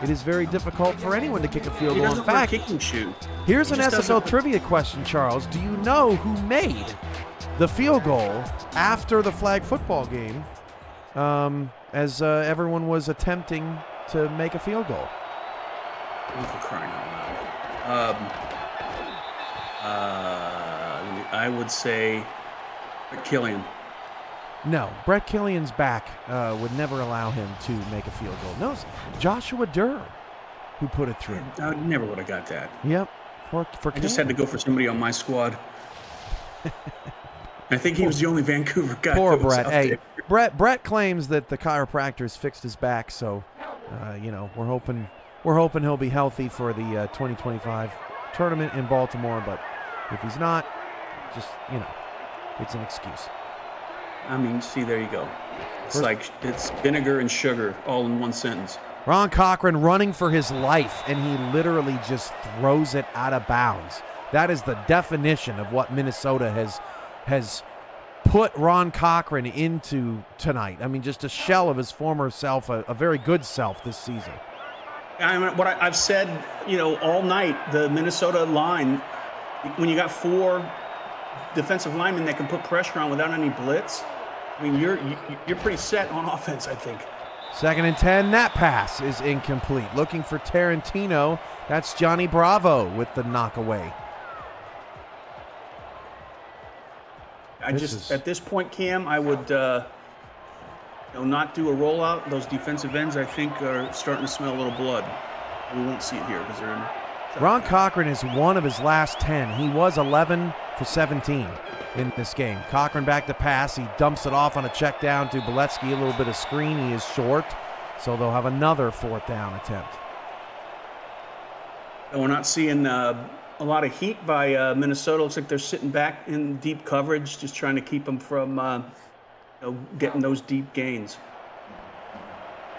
it is very difficult for anyone to kick a field goal. In fact, kicking shoe. Here's an SFL trivia question, Charles. Do you know who made the field goal after the flag football game as everyone was attempting to make a field goal? For crying out loud. I would say Killian. No, Brett Killian's back would never allow him to make a field goal. No, it's Joshua Durr who put it through. I never would have got that. Yep. For I just had to go for somebody on my squad. I think he was the only Vancouver guy. Poor that was Brett. out Hey, there. Brett claims that the chiropractor's fixed his back, so we're we're hoping he'll be healthy for the 2025 tournament in Baltimore, but if he's not, just, it's an excuse. I mean, see, there you go. It's vinegar and sugar all in one sentence. Ron Cochran running for his life, and he literally just throws it out of bounds. That is the definition of what Minnesota has put Ron Cochran into tonight. I mean, just a shell of his former self, a very good self this season. I mean, I've said, all night, the Minnesota line, when you got 4 defensive linemen that can put pressure on without any blitz, I mean, you're pretty set on offense, I think. 2nd and 10, that pass is incomplete. Looking for Tarantino. That's Johnny Bravo with the knockaway. At this point, Cam, I would not do a rollout. Those defensive ends, I think, are starting to smell a little blood. We won't see it here because they're in. Ron Cochran is 1 of his last 10. He was 11 for 17 in this game. Cochran back to pass. He dumps it off on a check down to Boletsky. A little bit of screen. He is short, so they'll have another 4th down attempt. And we're not seeing a lot of heat by Minnesota. Looks like they're sitting back in deep coverage, just trying to keep them from getting those deep gains.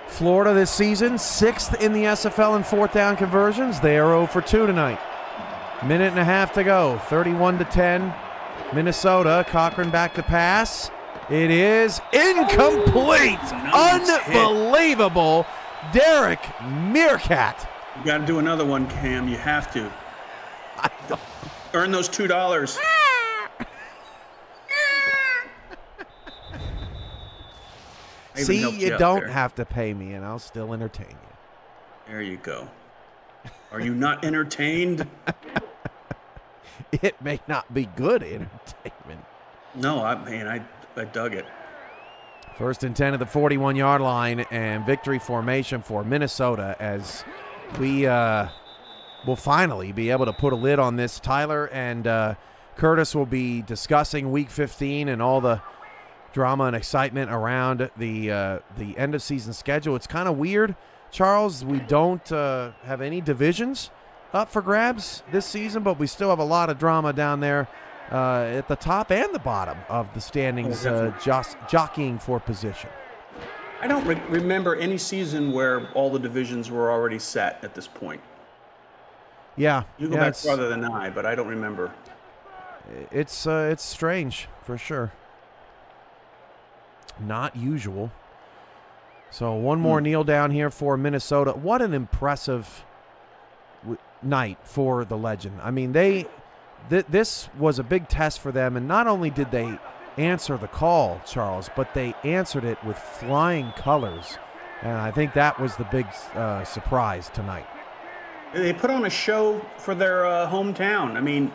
Florida this season, 6th in the SFL in 4th down conversions. They are 0 for 2 tonight. Minute and a half to go. 31-10. Minnesota. Cochran back to pass. It is incomplete. Unbelievable. Derek Meerkat. You got to do another one, Cam. You have to. Earn those $2. See, you don't have to pay me, and I'll still entertain you. There you go. Are you not entertained? It may not be good entertainment. No, I dug it. 1st and 10 at the 41-yard line, and victory formation for Minnesota as we will finally be able to put a lid on this. Tyler and Curtis will be discussing Week 15 and all the drama and excitement around the end of season schedule. It's kind of weird, Charles. We don't have any divisions up for grabs this season, but we still have a lot of drama down there at the top and the bottom of the standings, jockeying for position. I don't remember any season where all the divisions were already set at this point. Yeah, you go back farther than I, but I don't remember. It's strange for sure. Not usual. So one more kneel down here for Minnesota. What an impressive night for the Legend. I mean, this was a big test for them, and not only did they answer the call, Charles, but they answered it with flying colors, and I think that was the big surprise tonight. They put on a show for their hometown. I mean,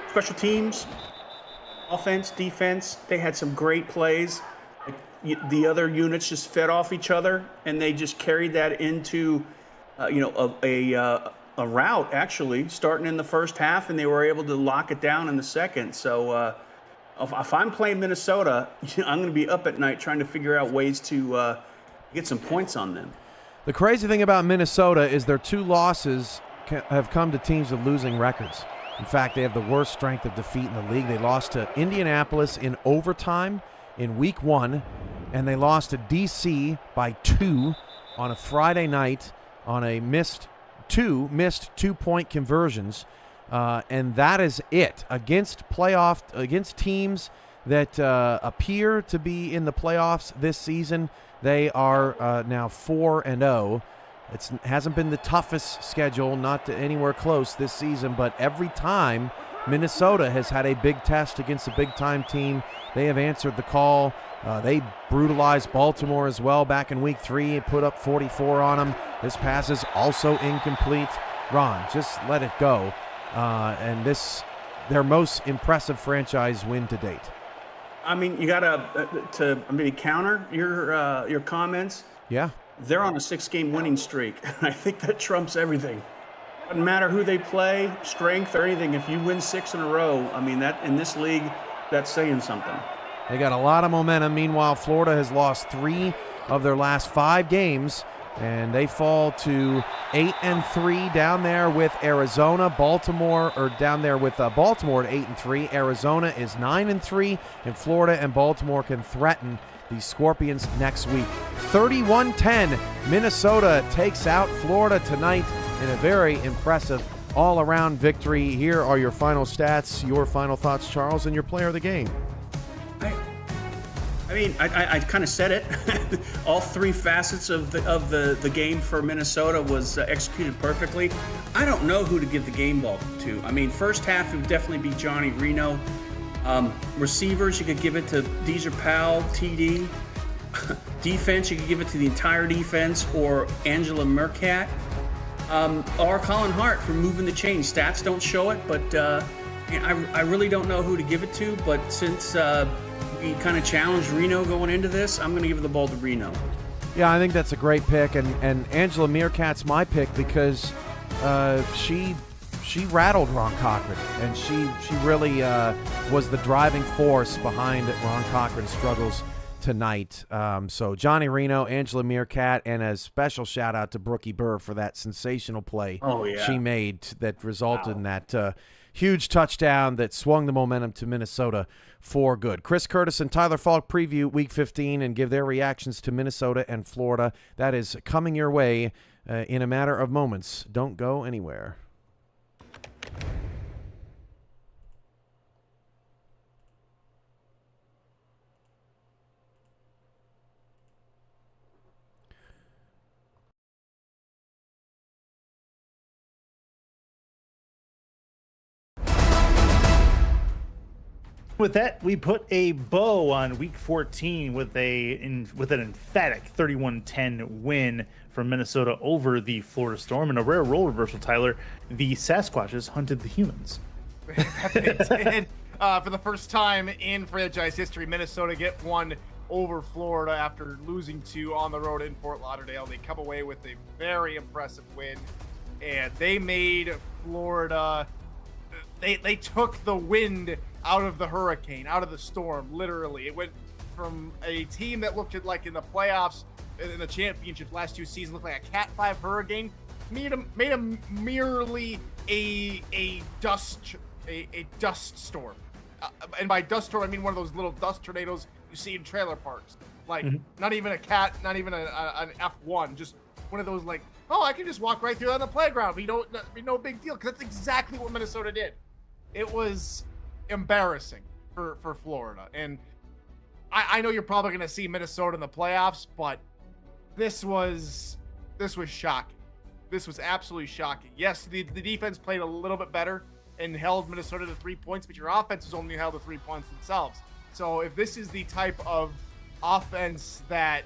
special teams, offense, defense, they had some great plays. The other units just fed off each other, and they just carried that into, a route, actually, starting in the first half, and they were able to lock it down in the second. So if I'm playing Minnesota, I'm going to be up at night trying to figure out ways to get some points on them. The crazy thing about Minnesota is their 2 losses have come to teams with losing records. In fact, they have the worst strength of defeat in the league. They lost to Indianapolis in overtime in Week 1, and they lost to D.C. by 2 on a Friday night on a missed 2-point conversions, and that is it. Against teams that appear to be in the playoffs this season, they are now 4-0. It hasn't been the toughest schedule, not anywhere close this season, but every time Minnesota has had a big test against a big-time team, they have answered the call. They brutalized Baltimore as well back in Week 3 and put up 44 on them. This pass is also incomplete. Ron, just let it go. And this, their most impressive franchise win to date. I mean, you got to maybe counter your comments. Yeah. They're on a 6-game winning streak. I think that trumps everything. Doesn't matter who they play, strength or anything. If you win 6 in a row, I mean, that in this league, that's saying something. They got a lot of momentum. Meanwhile, Florida has lost 3 of their last 5 games, and they fall to 8-3 down there with Arizona. Baltimore at 8-3. Arizona is 9-3, and Florida and Baltimore can threaten the Scorpions next week. 31-10, Minnesota takes out Florida tonight in a very impressive all-around victory. Here are your final stats, your final thoughts, Charles, and your player of the game. I kind of said it. All three facets of the game for Minnesota was executed perfectly. I don't know who to give the game ball to. I mean, first half it would definitely be Johnny Reno. Receivers, you could give it to Deezer Powell, TD. Defense, you could give it to the entire defense or Angela Mercat. Or Colin Hart for moving the chain. Stats don't show it, but I really don't know who to give it to. But since we kind of challenged Reno going into this, I'm going to give the ball to Reno. Yeah, I think that's a great pick, and Angela Meerkat's my pick because she rattled Ron Cochran, and she really was the driving force behind Ron Cochran's struggles tonight. So Johnny Reno, Angela Meerkat, and a special shout out to Brookie Burr for that sensational play she made that resulted in that huge touchdown that swung the momentum to Minnesota for good. Chris Curtis and Tyler Falk preview Week 15 and give their reactions to Minnesota and Florida. That is coming your way in a matter of moments. Don't go anywhere. With that, we put a bow on Week 14 with an emphatic 31-10 win from Minnesota over the Florida Storm. And a rare role reversal, Tyler. The Sasquatches hunted the humans. They did. For the first time in franchise history, Minnesota get one over Florida after losing two on the road in Fort Lauderdale. They come away with a very impressive win, and they made Florida. They took the wind out of the hurricane, out of the storm, literally. It went from a team that looked at, like in the playoffs, in the championship last two seasons, looked like a Cat 5 hurricane, made them merely a dust storm. And by dust storm, I mean one of those little dust tornadoes you see in trailer parks. Like, not even a Cat, not even an F1, just one of those like, oh, I can just walk right through on the playground. Be no big deal, because that's exactly what Minnesota did. It was embarrassing for Florida, and I know you're probably going to see Minnesota in the playoffs, but this was shocking. This was absolutely shocking. Yes, the defense played a little bit better and held Minnesota to 3 points, but your offense was only held to 3 points themselves. So if this is the type of offense that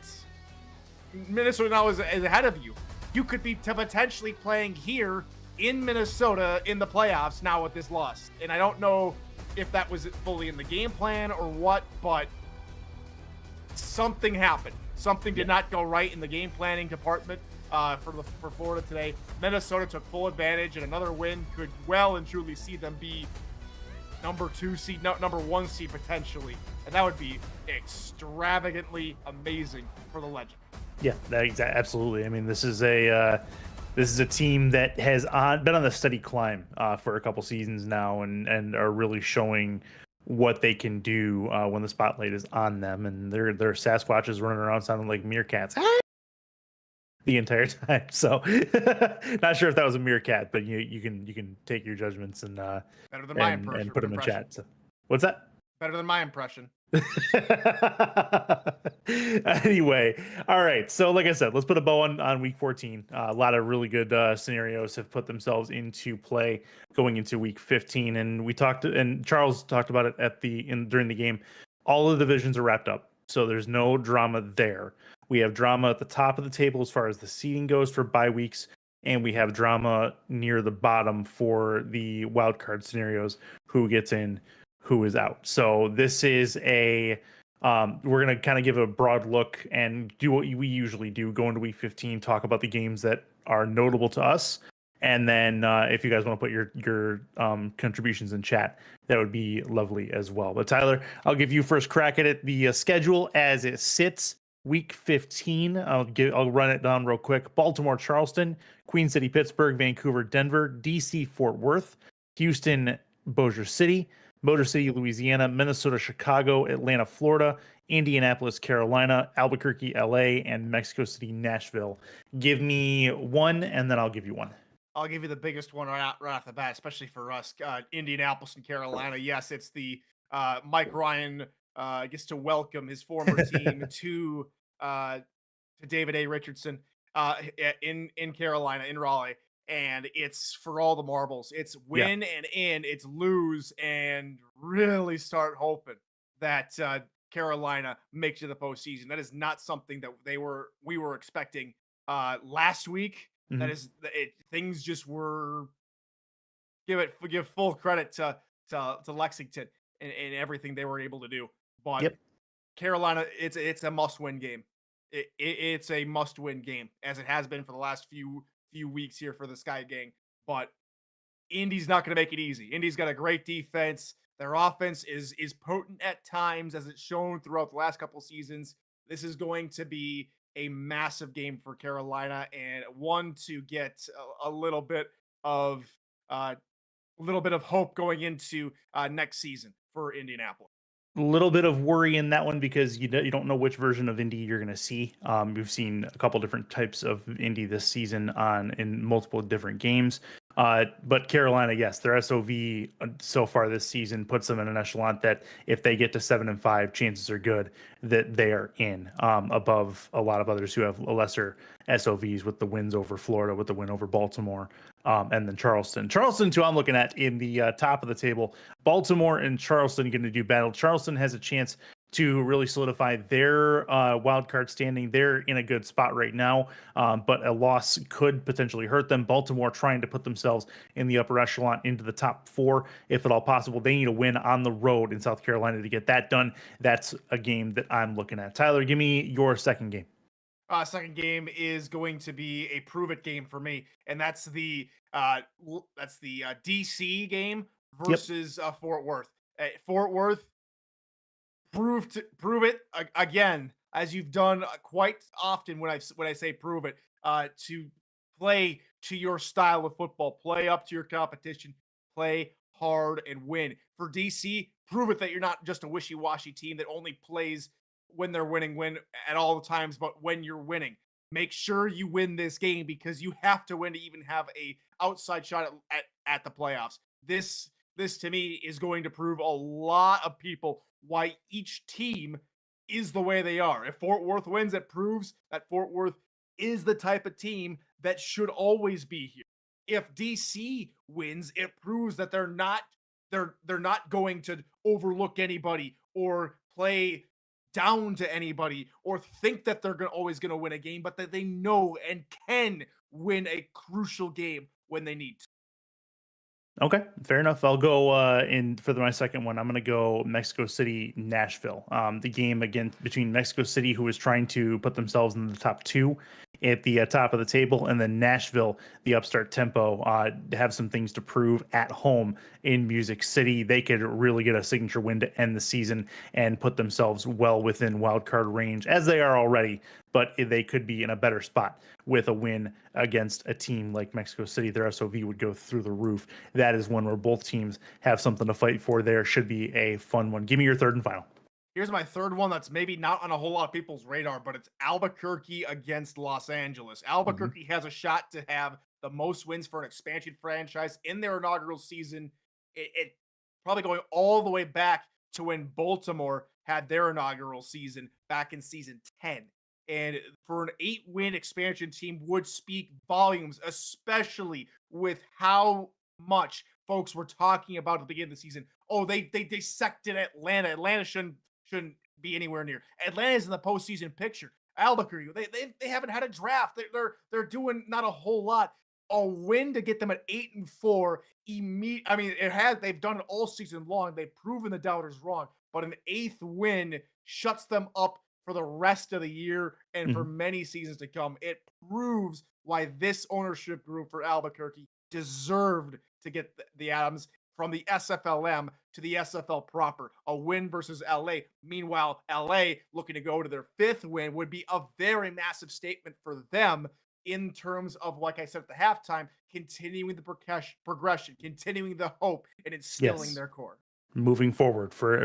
Minnesota now is ahead of you, you could be potentially playing here in Minnesota in the playoffs now with this loss. And I don't know if that was fully in the game plan or what, but something happened. Something did not go right in the game planning department for Florida today. Minnesota took full advantage, and another win could well and truly see them be number 1 seed potentially, and that would be extravagantly amazing for the Legend. Yeah, absolutely. I mean, this is a team that has been on the steady climb for a couple seasons now, and are really showing what they can do when the spotlight is on them. And their Sasquatches running around sounding like meerkats the entire time. So not sure if that was a meerkat, but you can take your judgments and better than my impression, and put them in chat. So, what's that? Better than my impression. Anyway, all right. So like I said, let's put a bow on Week 14. A lot of really good scenarios have put themselves into play going into Week 15. And Charles talked about it during the game. All of the divisions are wrapped up, so there's no drama there. We have drama at the top of the table as far as the seeding goes for bye weeks, and we have drama near the bottom for the wild card scenarios, who gets in, who is out. So this is we're going to kind of give a broad look and do what we usually do, go into Week 15, talk about the games that are notable to us. And then if you guys want to put your contributions in chat, that would be lovely as well. But Tyler, I'll give you first crack at it. The schedule as it sits Week 15, I'll run it down real quick. Baltimore, Charleston, Queen City, Pittsburgh, Vancouver, Denver, DC, Fort Worth, Houston, Bossier City, Motor City, Louisiana, Minnesota, Chicago, Atlanta, Florida, Indianapolis, Carolina, Albuquerque, LA, and Mexico City, Nashville. Give me one, and then I'll give you one. I'll give you the biggest one right off the bat, especially for us, Indianapolis and Carolina. Yes, it's the Mike Ryan gets to welcome his former team to David A. Richardson in Carolina, in Raleigh, and it's for all the marbles. It's win and in, it's lose and really start hoping that Carolina makes it to the postseason. That is not something that we were expecting last week. Mhm. That is things just were give full credit to Lexington and everything they were able to do. But Yep. Carolina, it's a must-win game. It's a must-win game, as it has been for the last few weeks here for the Sky Gang. But Indy's not going to make it easy. Indy's got a great defense. Their offense is potent at times, as it's shown throughout the last couple seasons. This is going to be a massive game for Carolina, and one to get a little bit of hope going into next season for Indianapolis. A little bit of worry in that one because you don't know which version of Indy you're going to see. We've seen a couple different types of Indy this season in multiple different games. But Carolina, yes, their SOV so far this season puts them in an echelon that if they get to 7-5, chances are good that they are in above a lot of others who have lesser SOVs, with the wins over Florida, with the win over Baltimore, and then Charleston. Charleston, too, I'm looking at in the top of the table. Baltimore and Charleston going to do battle. Charleston has a chance to really solidify their wild card standing. They're in a good spot right now, but a loss could potentially hurt them. Baltimore trying to put themselves in the upper echelon into the top 4, if at all possible. They need a win on the road in South Carolina to get that done. That's a game that I'm looking at. Tyler, give me your second game. Second game is going to be a prove it game for me, and that's the DC game versus Fort Worth. Fort Worth, prove it again, as you've done quite often when I say prove it, to play to your style of football, play up to your competition, play hard and win. For DC, prove it that you're not just a wishy-washy team that only plays when they're win at all the times, but when you're winning. Make sure you win this game, because you have to win to even have a outside shot at the playoffs. This to me is going to prove a lot of people why each team is the way they are. If Fort Worth wins, it proves that Fort Worth is the type of team that should always be here. If DC wins, it proves that they're not going to overlook anybody or play down to anybody or think that they're always going to win a game, but that they know and can win a crucial game when they need to. Okay, fair enough. I'll go in for my second one. I'm going to go Mexico City, Nashville. The game again between Mexico City, who is trying to put themselves in the top 2 at the top of the table, and then Nashville, the upstart tempo, have some things to prove at home in Music City. They could really get a signature win to end the season and put themselves well within wild card range, as they are already, but they could be in a better spot with a win against a team like Mexico City. Their SOV would go through the roof. That is one where both teams have something to fight for. There should be a fun one. Give me your third and final. Here's my third one that's maybe not on a whole lot of people's radar, but it's Albuquerque against Los Angeles. Albuquerque has a shot to have the most wins for an expansion franchise in their inaugural season. It probably going all the way back to when Baltimore had their inaugural season back in season 10. And for an 8-win expansion team would speak volumes, especially with how much folks were talking about at the beginning of the season. Oh, they dissected Atlanta. Atlanta shouldn't be anywhere near. Atlanta's in the postseason picture. Albuquerque, they haven't had a draft. They're doing not a whole lot. A win to get them at 8-4. They've done it all season long. They've proven the doubters wrong. But an 8th win shuts them up for the rest of the year and for many seasons to come. It proves why this ownership group for Albuquerque deserved to get the Adams from the SFLM to the SFL proper, a win versus LA. Meanwhile, LA looking to go to their 5th win would be a very massive statement for them in terms of, like I said at the halftime, continuing the progression, continuing the hope, and instilling Yes. their core. Moving forward for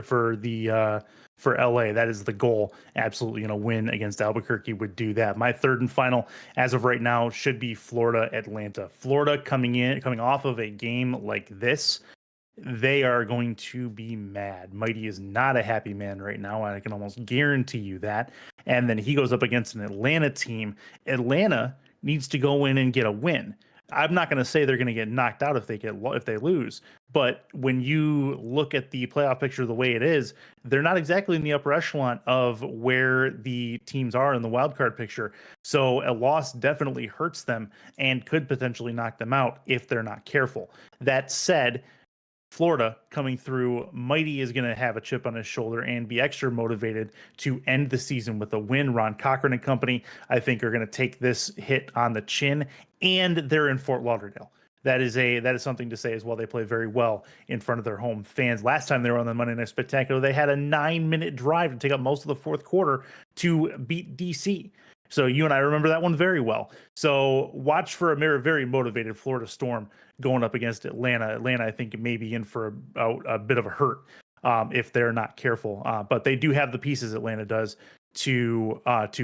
LA, that is the goal. Absolutely, win against Albuquerque would do that. My third and final, as of right now, should be Florida Atlanta. Florida coming off of a game like this, they are going to be mad. Mighty is not a happy man right now. I can almost guarantee you that. And then he goes up against an Atlanta team. Atlanta needs to go in and get a win. I'm not going to say they're going to get knocked out if they lose, but when you look at the playoff picture the way it is, they're not exactly in the upper echelon of where the teams are in the wild card picture. So a loss definitely hurts them and could potentially knock them out if they're not careful. That said, Florida coming through, Mighty is going to have a chip on his shoulder and be extra motivated to end the season with a win. Ron Cochran and company, I think, are going to take this hit on the chin, and they're in Fort Lauderdale. That is something to say as well. They play very well in front of their home fans. Last time they were on the Monday Night Spectacular, they had a 9-minute drive to take up most of the fourth quarter to beat DC. So you and I remember that one very well. So watch for a very motivated Florida Storm going up against Atlanta. Atlanta, I think, may be in for a bit of a hurt if they're not careful. But they do have the pieces, Atlanta does, to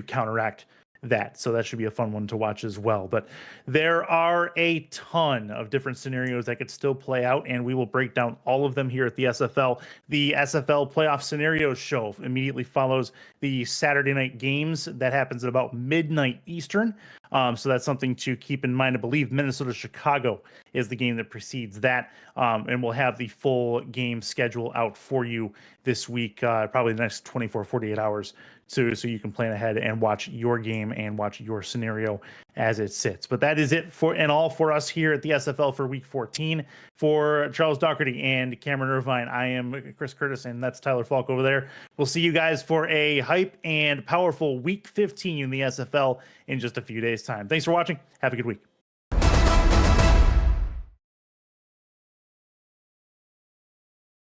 counteract that. So that should be a fun one to watch as well. But there are a ton of different scenarios that could still play out, and we will break down all of them here at the SFL. The SFL Playoff Scenarios show immediately follows the Saturday night games. That happens at about midnight Eastern. So that's something to keep in mind. I believe Minnesota-Chicago is the game that precedes that. And we'll have the full game schedule out for you this week, probably the next 24, 48 hours. So you can plan ahead and watch your game and watch your scenario as it sits. But that is it for us here at the SFL for week 14. For Charles Doherty and Cameron Irvine, I am Chris Curtis, and that's Tyler Falk over there. We'll see you guys for a hype and powerful week 15 in the SFL in just a few days' time. Thanks for watching. Have a good week.